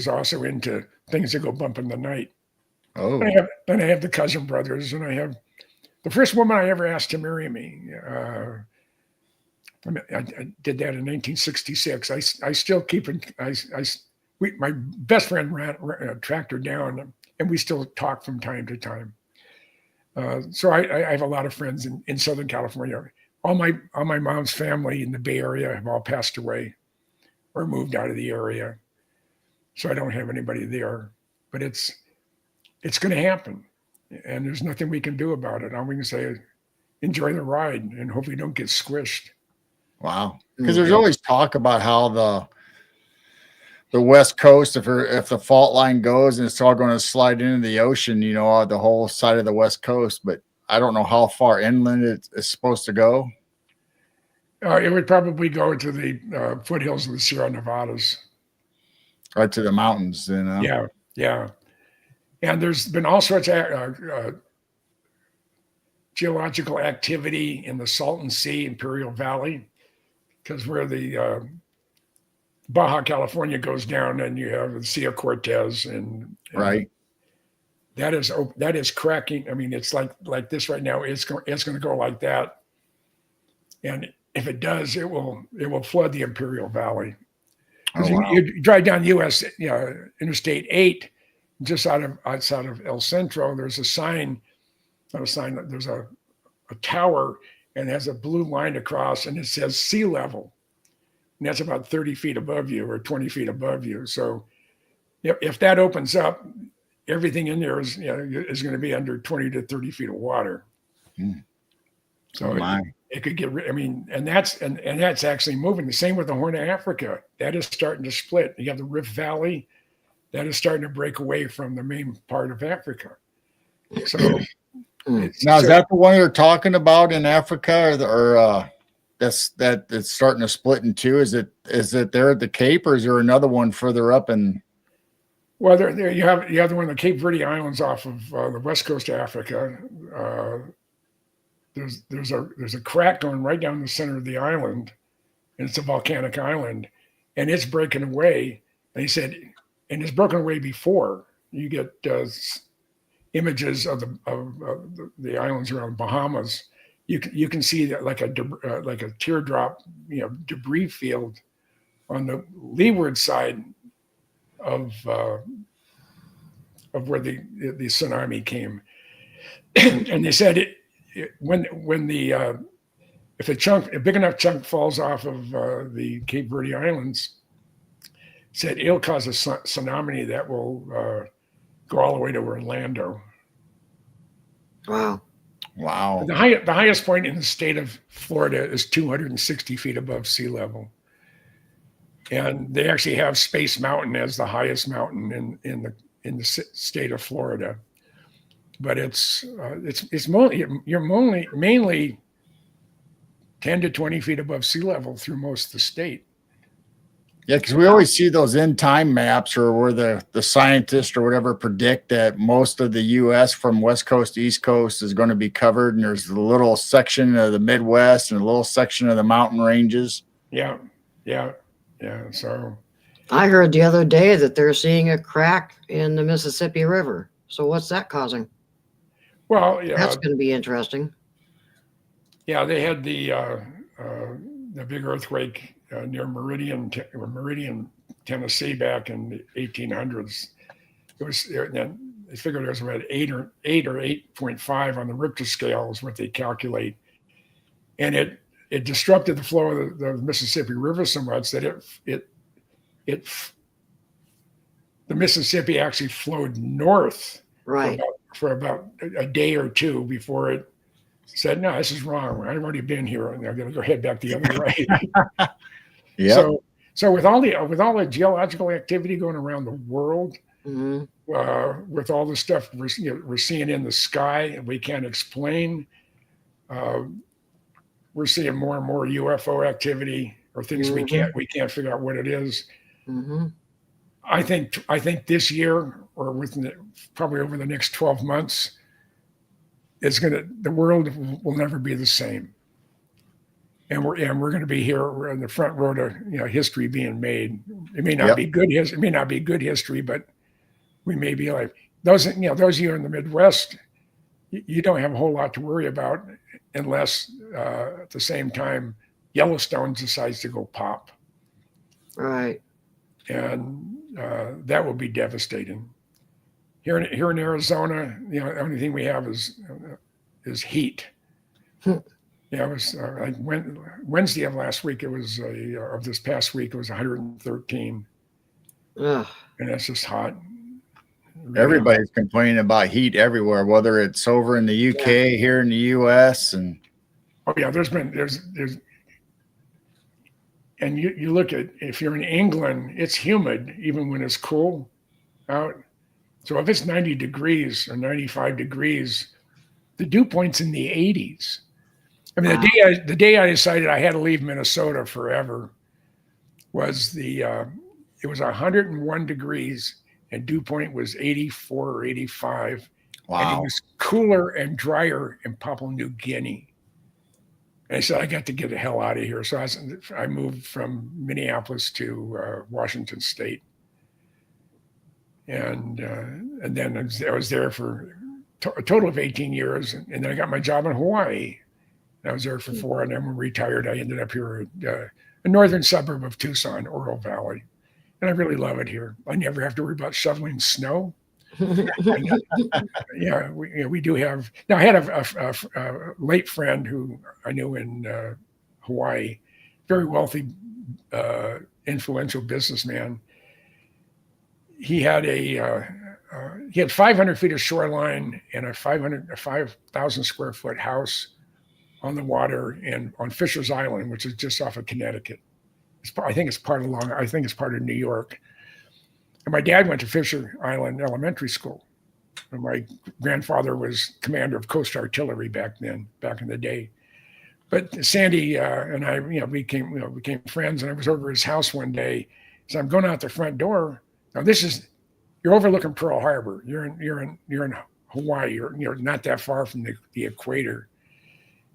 also into things that go bump in the night. Oh. And I have the Cousin Brothers, and I have the first woman I ever asked to marry me. I did that in 1966. I still keep it. My best friend tracked her down, and we still talk from time to time. So I have a lot of friends in Southern California. All my mom's family in the Bay Area have all passed away or moved out of the area. So I don't have anybody there. But it's going to happen, and there's nothing we can do about it. All we can say is enjoy the ride and hope we don't get squished. Wow. Because there's always talk about how the West Coast, if the fault line goes and it's all going to slide into the ocean, the whole side of the West Coast, but I don't know how far inland it's supposed to go. It would probably go to the foothills of the Sierra Nevadas. Right to the mountains, Yeah. And there's been all sorts of geological activity in the Salton Sea, Imperial Valley, because where the Baja California goes down, and you have the Sea of Cortez, and right. That is cracking. I mean, it's like this right now. It's going to go like that, and if it does, it will flood the Imperial Valley. Oh, wow. You drive down US, Interstate 8, just outside of El Centro. There's a sign. Not a sign. There's a tower, and it has a blue line across, and it says sea level. And that's about 30 feet above you or 20 feet above you. So if that opens up, everything in there is going to be under 20 to 30 feet of water. So it could get, and that's actually moving. The same with the Horn of Africa. That is starting to split. You have the Rift Valley that is starting to break away from the main part of Africa. So now, is that the one you're talking about in Africa, or that's starting to split in two? Is it there at the Cape, or is there another one further up? Well, there you have the one, the Cape Verde Islands off of the west coast of Africa. There's a crack going right down the center of the island, and it's a volcanic island, and it's breaking away. And he said, and it's broken away before you get images of the islands around Bahamas. You can see that like a teardrop, debris field on the leeward side of where the tsunami came. And they said when the if a big enough chunk falls off of the Cape Verde Islands, said it'll cause a tsunami that will go all the way to Orlando. Wow. Wow. The highest point in the state of Florida is 260 feet above sea level. And they actually have Space Mountain as the highest mountain in the state of Florida. But it's mainly 10 to 20 feet above sea level through most of the state. Yeah, because we always see those end time maps or where the scientists or whatever predict that most of the U.S. from West Coast to East Coast is going to be covered. And there's a little section of the Midwest and a little section of the mountain ranges. Yeah. So I heard the other day that they're seeing a crack in the Mississippi River. So what's that causing? Well, yeah, that's going to be interesting. Yeah, they had the big earthquake near Meridian, Tennessee, back in the 1800s. They figured it was about 8 or 8.5 on the Richter scale is what they calculate, and it disrupted the flow of the Mississippi River so much that the Mississippi actually flowed north right for about a day or two before it said, "No, this is wrong. I've already been here, and I'm going to go head back the other way." Yeah. So with all the geological activity going around the world, mm-hmm. With all the stuff we're seeing in the sky and we can't explain, we're seeing more and more UFO activity or things mm-hmm. we can't figure out what it is. Mm-hmm. I think this year or probably over the next 12 months, the world will never be the same. And we're going to be here. We're in the front row to history being made. It may not be good. It may not be good history, but we may be like those of you in the Midwest. You don't have a whole lot to worry about unless at the same time Yellowstone decides to go pop. Right. And that will be devastating. Here in Arizona, the only thing we have is heat. Yeah, it was like Wednesday of last week. It was of this past week. It was 113, Ugh. And that's just hot. Really Everybody's complaining about heat everywhere, whether it's over in the UK, here in the US, and there's and you look at, if you're in England, it's humid even when it's cool out. So if it's 90 degrees or 95 degrees, the dew point's in the 80s. I mean, the day I decided I had to leave Minnesota forever was it was 101 degrees and dew point was 84 or 85. Wow. And it was cooler and drier in Papua New Guinea. And I said, I got to get the hell out of here. So I moved from Minneapolis to Washington State. And then I was there for a total of 18 years. And then I got my job in Hawaii. I was there for 4, and then when retired, I ended up here at a northern suburb of Tucson, Oro Valley. And I really love it here. I never have to worry about shoveling snow. We do have. Now, I had a late friend who I knew in Hawaii, very wealthy, influential businessman. He had he had 500 feet of shoreline and a 5,000 square foot house on the water and on Fisher's Island, which is just off of Connecticut. I think it's part of New York. And my dad went to Fisher Island Elementary School. And my grandfather was commander of Coast Artillery back in the day. But Sandy and I, became friends. And I was over his house one day. So I'm going out the front door. Now you're overlooking Pearl Harbor. You're in Hawaii. You're not that far from the equator.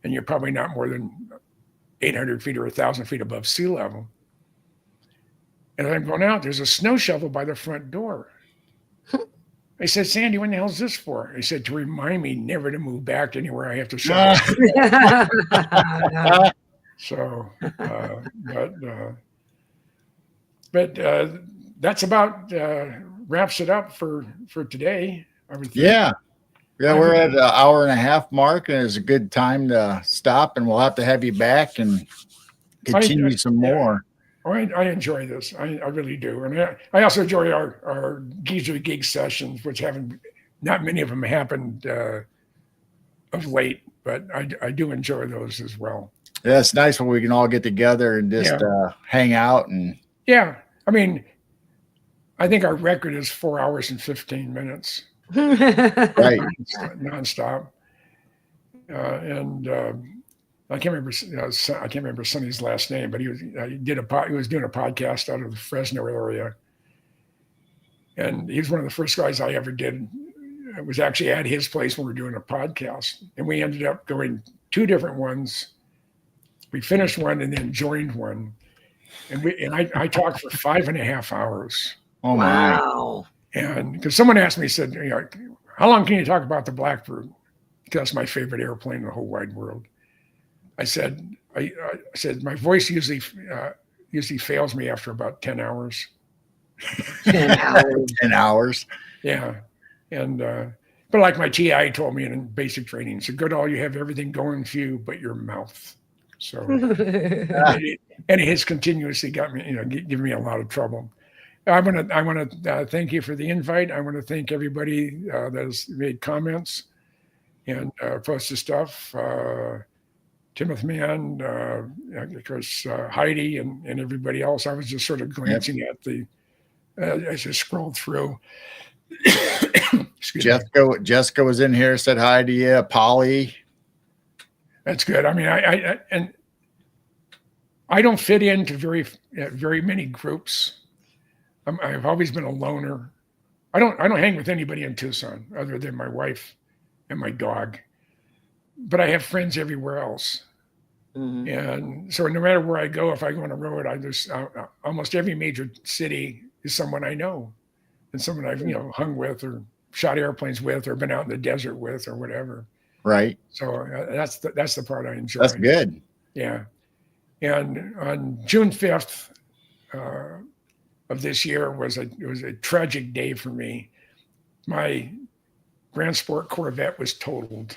And you're probably not more than 800 feet or 1,000 feet above sea level. And I'm going out, there's a snow shovel by the front door. I said, Sandy, when the hell is this for? He said, to remind me never to move back to anywhere I have to shovel. So, but that's about wraps it up for today. I would think. Yeah. Yeah, we're at an hour and a half mark, and it's a good time to stop, and we'll have to have you back and continue some more. I enjoy this. I really do. And I also enjoy our Geezer Gig sessions, which not many of them happened of late, but I do enjoy those as well. Yeah, it's nice when we can all get together and just hang out. And yeah, I mean, I think our record is 4 hours and 15 minutes. Right. Nonstop. And I can't remember Sonny's last name, but he was doing a podcast out of the Fresno area, and he was one of the first guys I ever did. It was actually at his place when we were doing a podcast, and we ended up going 2 different ones. We finished one and then joined one, and I talked for 5.5 hours. Oh my! Wow! And because someone asked me, said, how long can you talk about the Blackbird? Because that's my favorite airplane in the whole wide world. I said, my voice usually fails me after about 10 hours. 10 hours. 10 hours. Yeah. And, but like my TI told me in basic training, so Goodall, you have everything going for you but your mouth. So, and it has continuously got me, given me a lot of trouble. I want to thank you for the invite. I want to thank everybody that has made comments and posted stuff. Timothy Mann, of course, Heidi and everybody else. I was just sort of glancing at as I scrolled through. Jessica was in here, said hi to you. Polly. That's good. I mean, I don't fit into very many groups. I've always been a loner. I don't hang with anybody in Tucson other than my wife and my dog. But I have friends everywhere else. Mm-hmm. And so no matter where I go, if I go on a road, almost every major city is someone I know and someone I've, hung with or shot airplanes with or been out in the desert with or whatever. Right. So that's the part I enjoy. That's good. Yeah. And on June 5th of this year was a tragic day for me. My Grand Sport Corvette was totaled.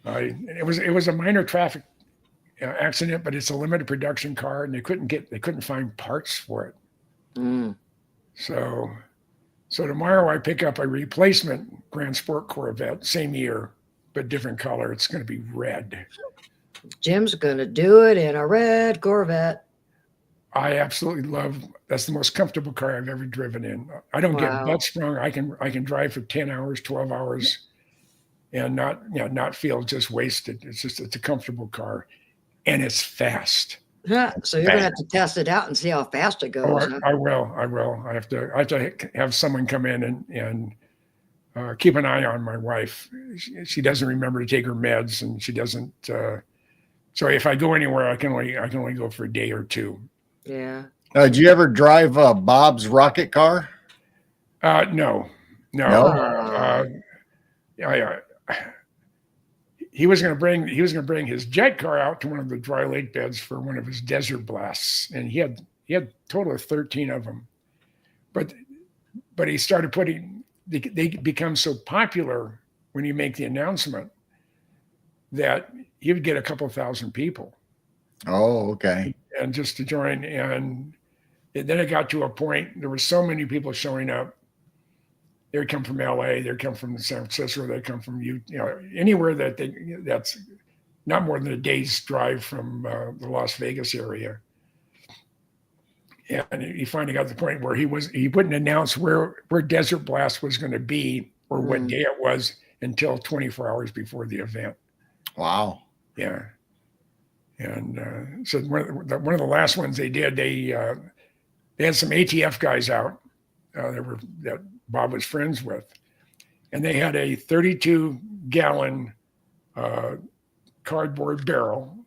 It was a minor traffic accident, but it's a limited production car, and they couldn't find parts for it. Mm. So tomorrow I pick up a replacement Grand Sport Corvette, same year but different color. It's going to be red. Jim's going to do it in a red Corvette. I absolutely that's the most comfortable car I've ever driven in. I don't get butt sprung. I can drive for 10 hours, 12 hours. And not feel just wasted. It's a comfortable car, and it's fast. Yeah, so you're gonna have to test it out and see how fast it goes. I will. I have to have someone come in and keep an eye on my wife. She doesn't remember to take her meds, and she doesn't. So if I go anywhere, I can only go for a day or 2. Yeah. Did you ever drive Bob's rocket car? No. He was going to bring his jet car out to one of the dry lake beds for one of his desert blasts, and he had a total of 13 of them. But he started they become so popular when you make the announcement that he would get a couple thousand people. Oh, okay. And just to join, and then it got to a point there were so many people showing up. They would come from LA, they would come from San Francisco, they come from anywhere that's not more than a day's drive from the Las Vegas area. And he finally got to the point where he wouldn't announce where Desert Blast was going to be or what day it was until 24 hours before the event. Wow. Yeah. And so one of the last ones they did, they had some ATF guys out that Bob was friends with, and they had a 32-gallon cardboard barrel,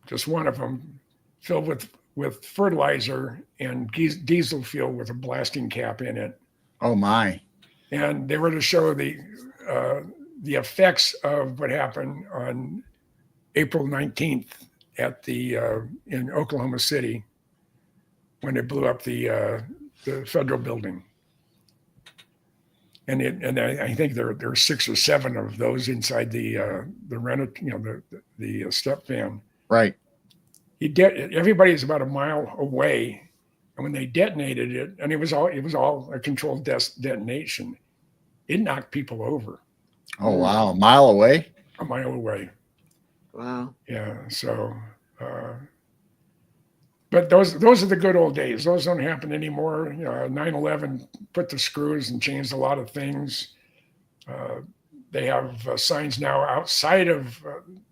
just one of them, filled with fertilizer and diesel fuel with a blasting cap in it. Oh my! And they were to show the effects of what happened on April 19th at in Oklahoma City when they blew up the federal building. And I think there are 6 or 7 of those inside the step van. Right. Everybody's about a mile away, and when they detonated it, and it was all a controlled detonation, it knocked people over. Oh wow, a mile away. A mile away. Wow. Yeah. So, but those are the good old days. Those don't happen anymore. 9/11 put the screws and changed a lot of things. They have signs now outside of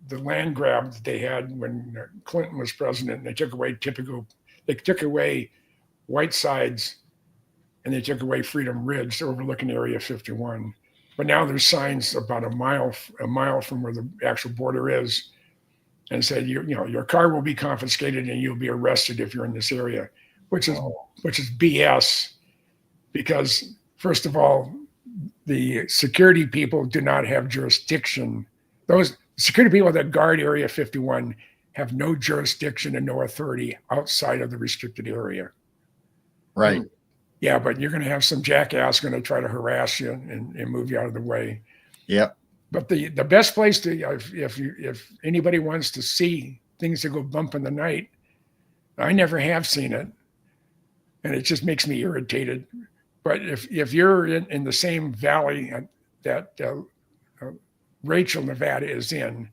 the land grab that they had when Clinton was president. And they took away Whitesides, and they took away Freedom Ridge overlooking Area 51. But now there's signs about a mile from where the actual border is, and said your car will be confiscated and you'll be arrested if you're in this area, which is BS, because first of all, the security people do not have jurisdiction. Those security people that guard Area 51 have no jurisdiction and no authority outside of the restricted area. Right. Yeah, but you're going to have some jackass going to try to harass you and move you out of the way. Yep. But the best place to, if anybody wants to see things that go bump in the night, I never have seen it, and it just makes me irritated. But if you're in the same valley that Rachel, Nevada is in,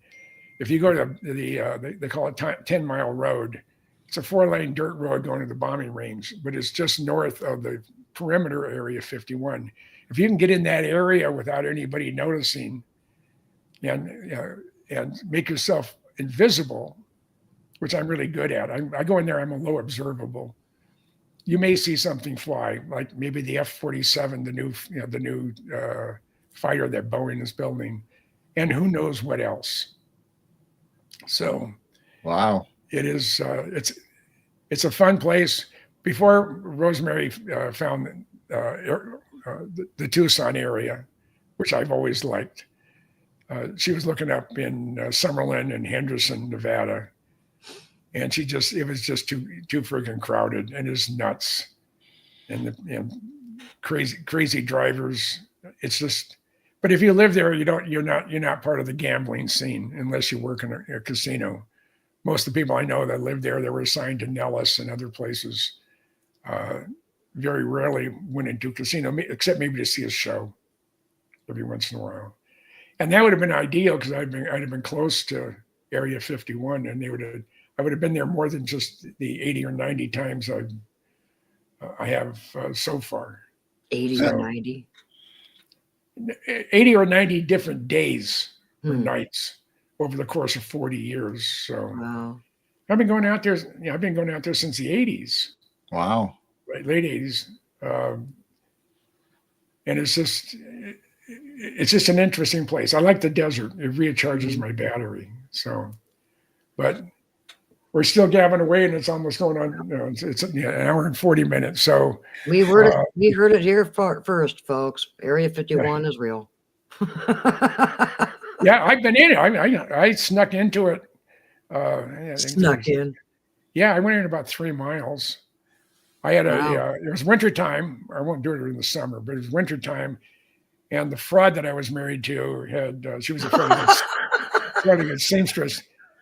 if you go to they call it 10-mile road, it's a 4-lane dirt road going to the bombing range, but it's just north of the perimeter Area 51. If you can get in that area without anybody noticing, and make yourself invisible, which I'm really good at. I go in there, I'm a low observable. You may see something fly, like maybe the F-47, the new fighter that Boeing is building, and who knows what else. So, wow, it is. It's a fun place. Before Rosemary found the Tucson area, which I've always liked. She was looking up in Summerlin and Henderson, Nevada, and it was just too freaking crowded, and it's nuts, and crazy drivers. It's just, but if you live there, you're not part of the gambling scene unless you work in a casino. Most of the people I know that live there, they were assigned to Nellis and other places. Very rarely went into a casino, except maybe to see a show every once in a while. And that would have been ideal because I'd have been close to Area 51, and I would have been there more than just the 80 or 90 times I have so far. 80 or 90? 80 or 90 different days or nights over the course of 40 years. So wow. I've been going out there. I've been going out there since the 80s. Wow. Right, late 80s. And it's just an interesting place. I like the desert. It recharges my battery. So, but we're still gabbing away, and it's almost going on. It's an hour and 40 minutes. So we heard it here first, folks. Area 51 is real. Yeah, I've been in it. I snuck into it. Snuck in. Yeah, I went in about 3 miles. I had it was wintertime. I won't do it in the summer, but it was wintertime. And the fraud that I was married to she was afraid to get seamstress.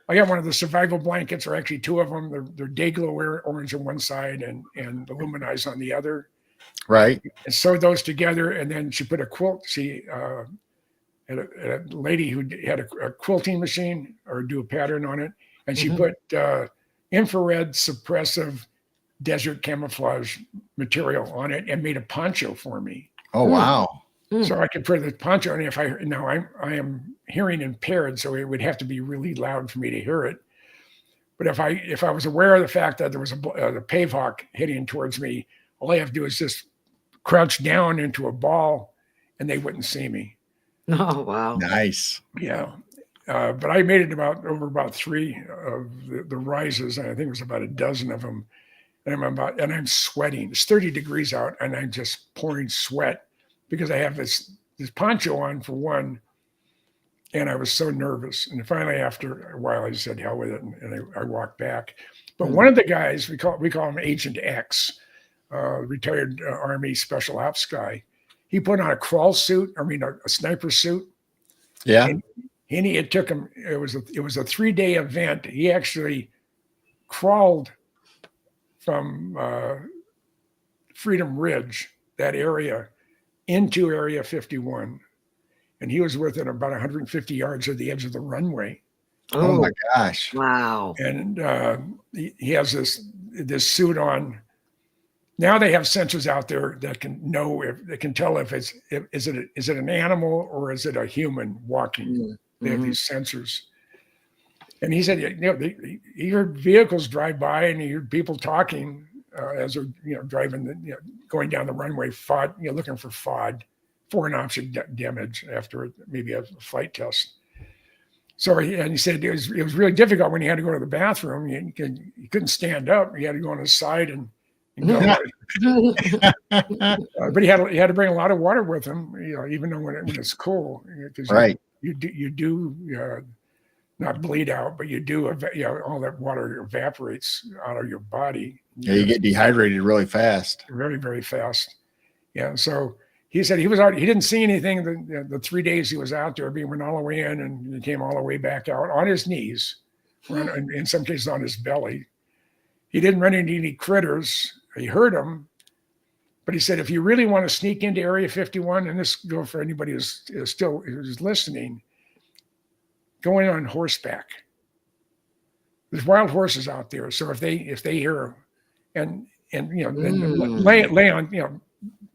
I got one of the survival blankets, or actually 2 of them. They're Day-Glo orange on one side and Luminize on the other. Right. And sewed those together. And then she put a quilt. She had a lady who had a quilting machine or do a pattern on it. And she put infrared suppressive desert camouflage material on it and made a poncho for me. Oh, wow. So I could put the poncho on. If I am hearing impaired, so it would have to be really loud for me to hear it. But if I was aware of the fact that there was a pave hawk heading towards me, all I have to do is just crouch down into a ball, and they wouldn't see me. Oh wow! Nice. Yeah, but I made it over about 3 of the rises, and I think it was about a dozen of them. And I'm sweating. It's 30 degrees out, and I'm just pouring sweat because I have this poncho on for one, and I was so nervous. And finally, after a while, I just said, hell with it, and I walked back. But one of the guys, we call him Agent X, retired Army Special Ops guy, he put on a crawl suit. I mean, a sniper suit. Yeah. And it took him. It was a 3-day event. He actually crawled from Freedom Ridge, that area, into Area 51, and he was within about 150 yards of the edge of the runway. Oh my gosh! Wow! And he has this suit on. Now they have sensors out there that can know if they can tell if is it an animal or is it a human walking. Mm-hmm. They have these sensors. And he said, he heard vehicles drive by and he heard people talking as they're driving, going down the runway, looking for FOD, foreign object damage, after maybe a flight test. So he said it was really difficult when he had to go to the bathroom. He couldn't stand up. He had to go on his side and go. But he had to bring a lot of water with him, even though when it's cool, because right, you do not bleed out, but you do, all that water evaporates out of your body. Yeah, you get dehydrated really fast. Very, very fast. Yeah. So he said he didn't see anything the 3 days he was out there. He went all the way in and he came all the way back out on his knees, in some cases on his belly. He didn't run into any critters. He heard them. But he said, if you really want to sneak into Area 51, and this go for anybody who's listening, go in on horseback. There's wild horses out there, so if they hear, and lay on,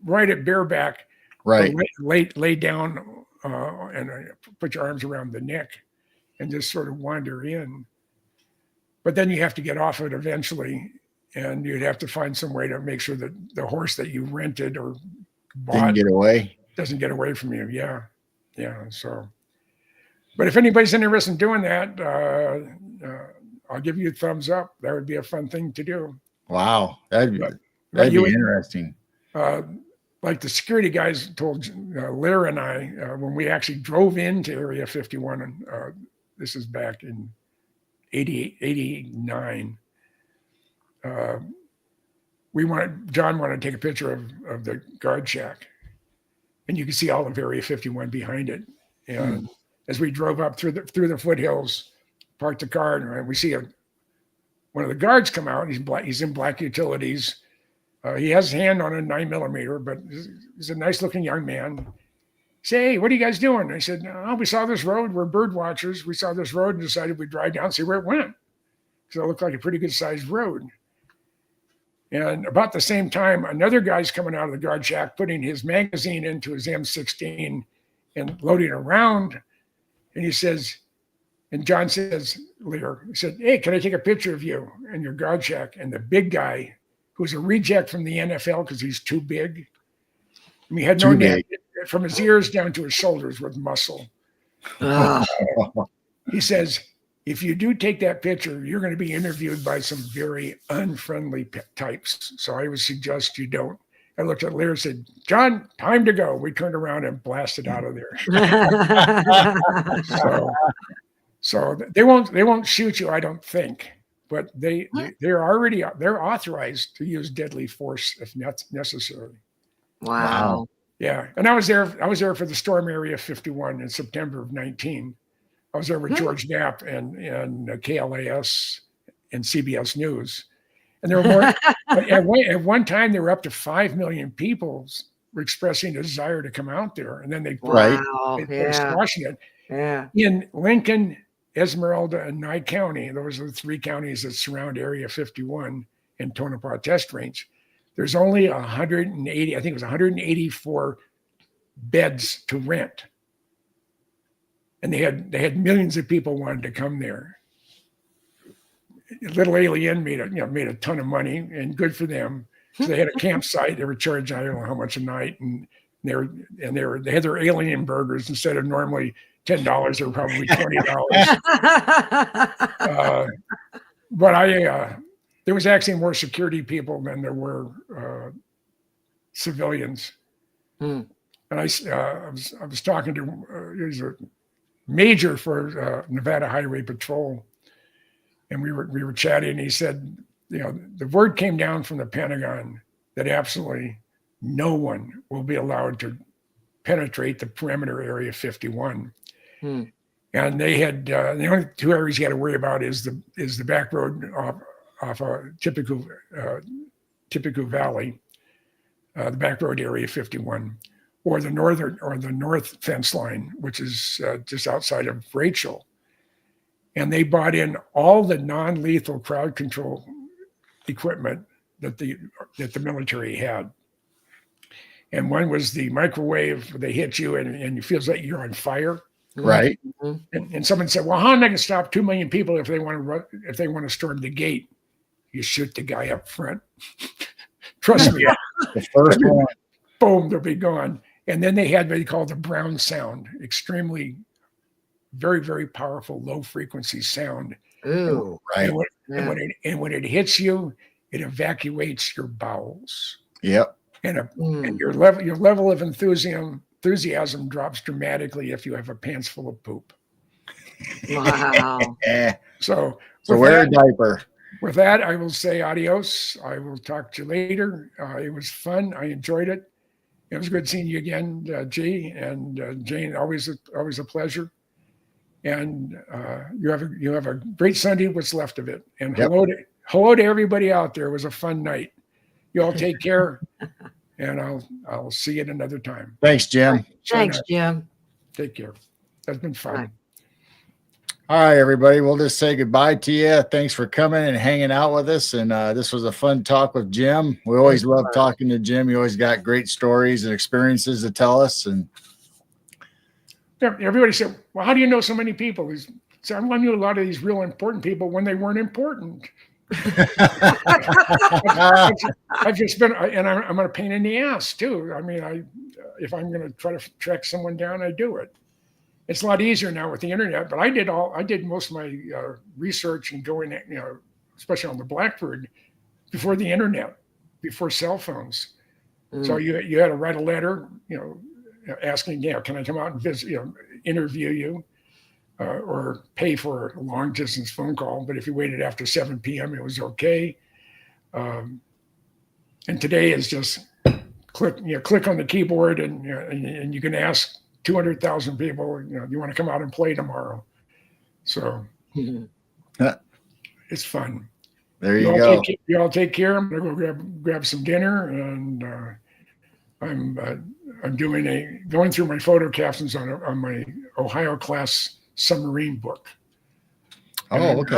right at bareback, right, lay down, and put your arms around the neck, and just sort of wander in. But then you have to get off it eventually, and you'd have to find some way to make sure that the horse that you rented or bought doesn't get away from you. Yeah. So. But if anybody's interested in doing that, I'll give you a thumbs up. That would be a fun thing to do. Wow, that'd be interesting. Like the security guys told Lear and I when we actually drove into Area 51, and this is back in 89. John wanted to take a picture of the guard shack, and you can see all of Area 51 behind it. And as we drove up through the foothills, parked the car, and we see one of the guards come out. He's in black utilities. He has his hand on a 9mm, but he's a nice looking young man. Say, hey, what are you guys doing? And I said, no, we saw this road. We're bird watchers. We saw this road and decided we'd drive down and see where it went. So it looked like a pretty good sized road. And about the same time, another guy's coming out of the guard shack, putting his magazine into his M16 and loading around. And he says, and John says, Lear, he said, hey, can I take a picture of you and your guard shack? And the big guy, who's a reject from the NFL because he's too big. I mean, he had no neck, from his ears down to his shoulders with muscle. He says, if you do take that picture, you're going to be interviewed by some very unfriendly types. So I would suggest you don't. I looked at Lear and said, John, time to go. We turned around and blasted out of there. So they won't shoot you, I don't think. But they're authorized to use deadly force if necessary. Wow. Yeah. And I was there for the storm Area 51 in September of 19. I was there with George Knapp and KLAS and CBS News. And there were more, at one time, there were up to 5 million people were expressing a desire to come out there. And then they were squashing it. Yeah. In Lincoln, Esmeralda, and Nye County, those are the 3 counties that surround Area 51 and Tonopah Test Range. There's only 180, I think it was 184 beds to rent. And they had millions of people wanted to come there. Little Alien made a ton of money, and good for them. So they had a campsite. They were charging, I don't know how much a night, and they had their alien burgers instead of normally $10. They were probably $20. But there was actually more security people than there were civilians. And I was talking to there's a major for Nevada Highway Patrol, and we were chatting. And he said, the word came down from the Pentagon that absolutely no one will be allowed to penetrate the perimeter area 51. And they had the only two areas you got to worry about is the back road off a typical Valley, the back road area 51, or the north fence line, which is just outside of Rachel. And they bought in all the non-lethal crowd control equipment that the military had. And one was the microwave. They hit you and it feels like you're on fire. Right. And someone said, "Well, how am I going to stop 2 million people if they want to storm the gate?" You shoot the guy up front. Trust me. The first one. Boom, they'll be gone. And then they had what they call the brown sound, extremely, very, very powerful, low frequency sound. Ooh, right. And when it hits you, it evacuates your bowels. Yep. And your level of enthusiasm drops dramatically if you have a pants full of poop. wow. So wear a diaper. With that, I will say adios. I will talk to you later. It was fun. I enjoyed it. It was good seeing you again, G and Jane. Always a pleasure. And you have a great Sunday. What's left of it. And hello to everybody out there. It was a fun night. You all take care. And I'll see you at another time. Thanks, Jim. Thanks, Jim. Take care. That's been fun. Bye. All right, everybody. We'll just say goodbye to you. Thanks for coming and hanging out with us. And this was a fun talk with Jim. We always love talking to Jim. He always got great stories and experiences to tell us. And everybody said, "Well, how do you know so many people?" So I knew a lot of these real important people when they weren't important. I've just been, and I'm a pain in the ass too. I mean, if I'm going to try to track someone down, I do it. It's a lot easier now with the internet, but I did most of my research and going, especially on the Blackbird, before the internet, before cell phones. So you had to write a letter, asking, can I come out and visit, interview you, or pay for a long distance phone call. But if you waited after 7 p.m., it was okay. And today is just click on the keyboard and you can ask 200,000 people, you want to come out and play tomorrow. So it's fun. There you go. You all take care. I'm going to go grab some dinner, and I'm going through my photo captions on my Ohio class submarine book. Oh, okay.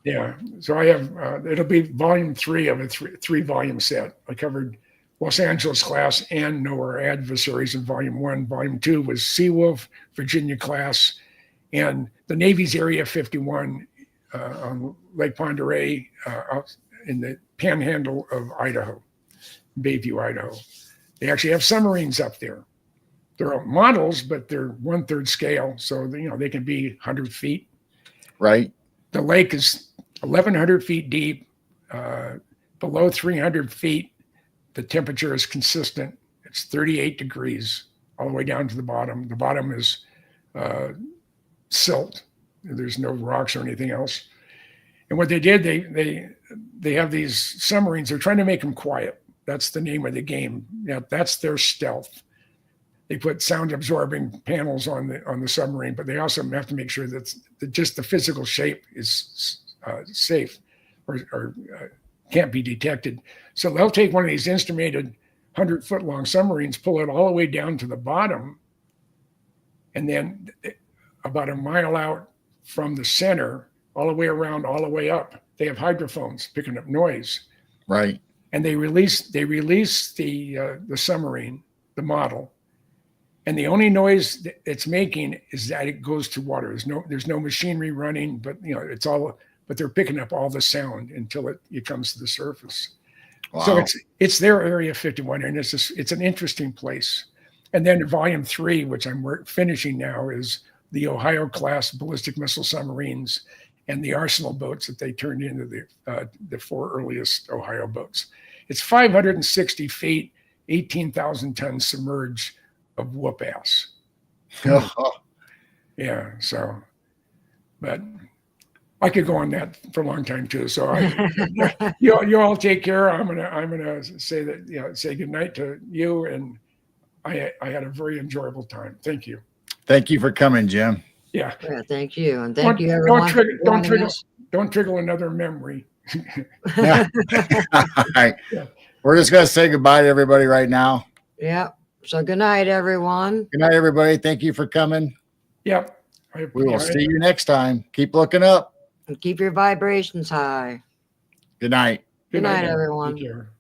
Yeah. So I have, it'll be volume 3 of a three volume set. I covered Los Angeles class and Know Our Adversaries in volume 1. Volume 2 was Seawolf, Virginia class, and the Navy's Area 51 on Lake Pend Oreille out in the panhandle of Idaho, Bayview, Idaho. They actually have submarines up there. They're models, but they're 1/3 scale, so they can be 100 feet. Right. The lake is 1,100 feet deep. Below 300 feet, the temperature is consistent. It's 38 degrees all the way down to the bottom. The bottom is silt. There's no rocks or anything else. And what they did, they have these submarines. They're trying to make them quiet. That's the name of the game. Now, that's their stealth. They put sound absorbing panels on the submarine, but they also have to make sure that just the physical shape is safe or can't be detected. So they'll take one of these instrumented 100-foot long submarines, pull it all the way down to the bottom, and then about a mile out from the center, all the way around, all the way up, they have hydrophones picking up noise. Right. And they release the submarine, the model, and the only noise that it's making is that it goes to water. There's no machinery running, but it's all. But they're picking up all the sound until it comes to the surface. Wow. So it's their Area 51, and it's an interesting place. And then volume 3, which I'm finishing now, is the Ohio class ballistic missile submarines and the Arsenal boats that they turned into the 4 earliest Ohio boats. It's 560 feet, 18,000 tons submerged of whoop ass. Yeah. So, but I could go on that for a long time too. So you all take care. I'm gonna say that, say good night to you, and I had a very enjoyable time. Thank you. Thank you for coming, Jim. Yeah. Thank you, and thank you everyone. Don't trigger another memory. Yeah. All right. Yeah. We're just gonna say goodbye to everybody right now. Yep. So good night, everyone. Good night, everybody. Thank you for coming. Yep. We will see you next time. Keep looking up. And keep your vibrations high. Good night. Good night, everyone. Take care.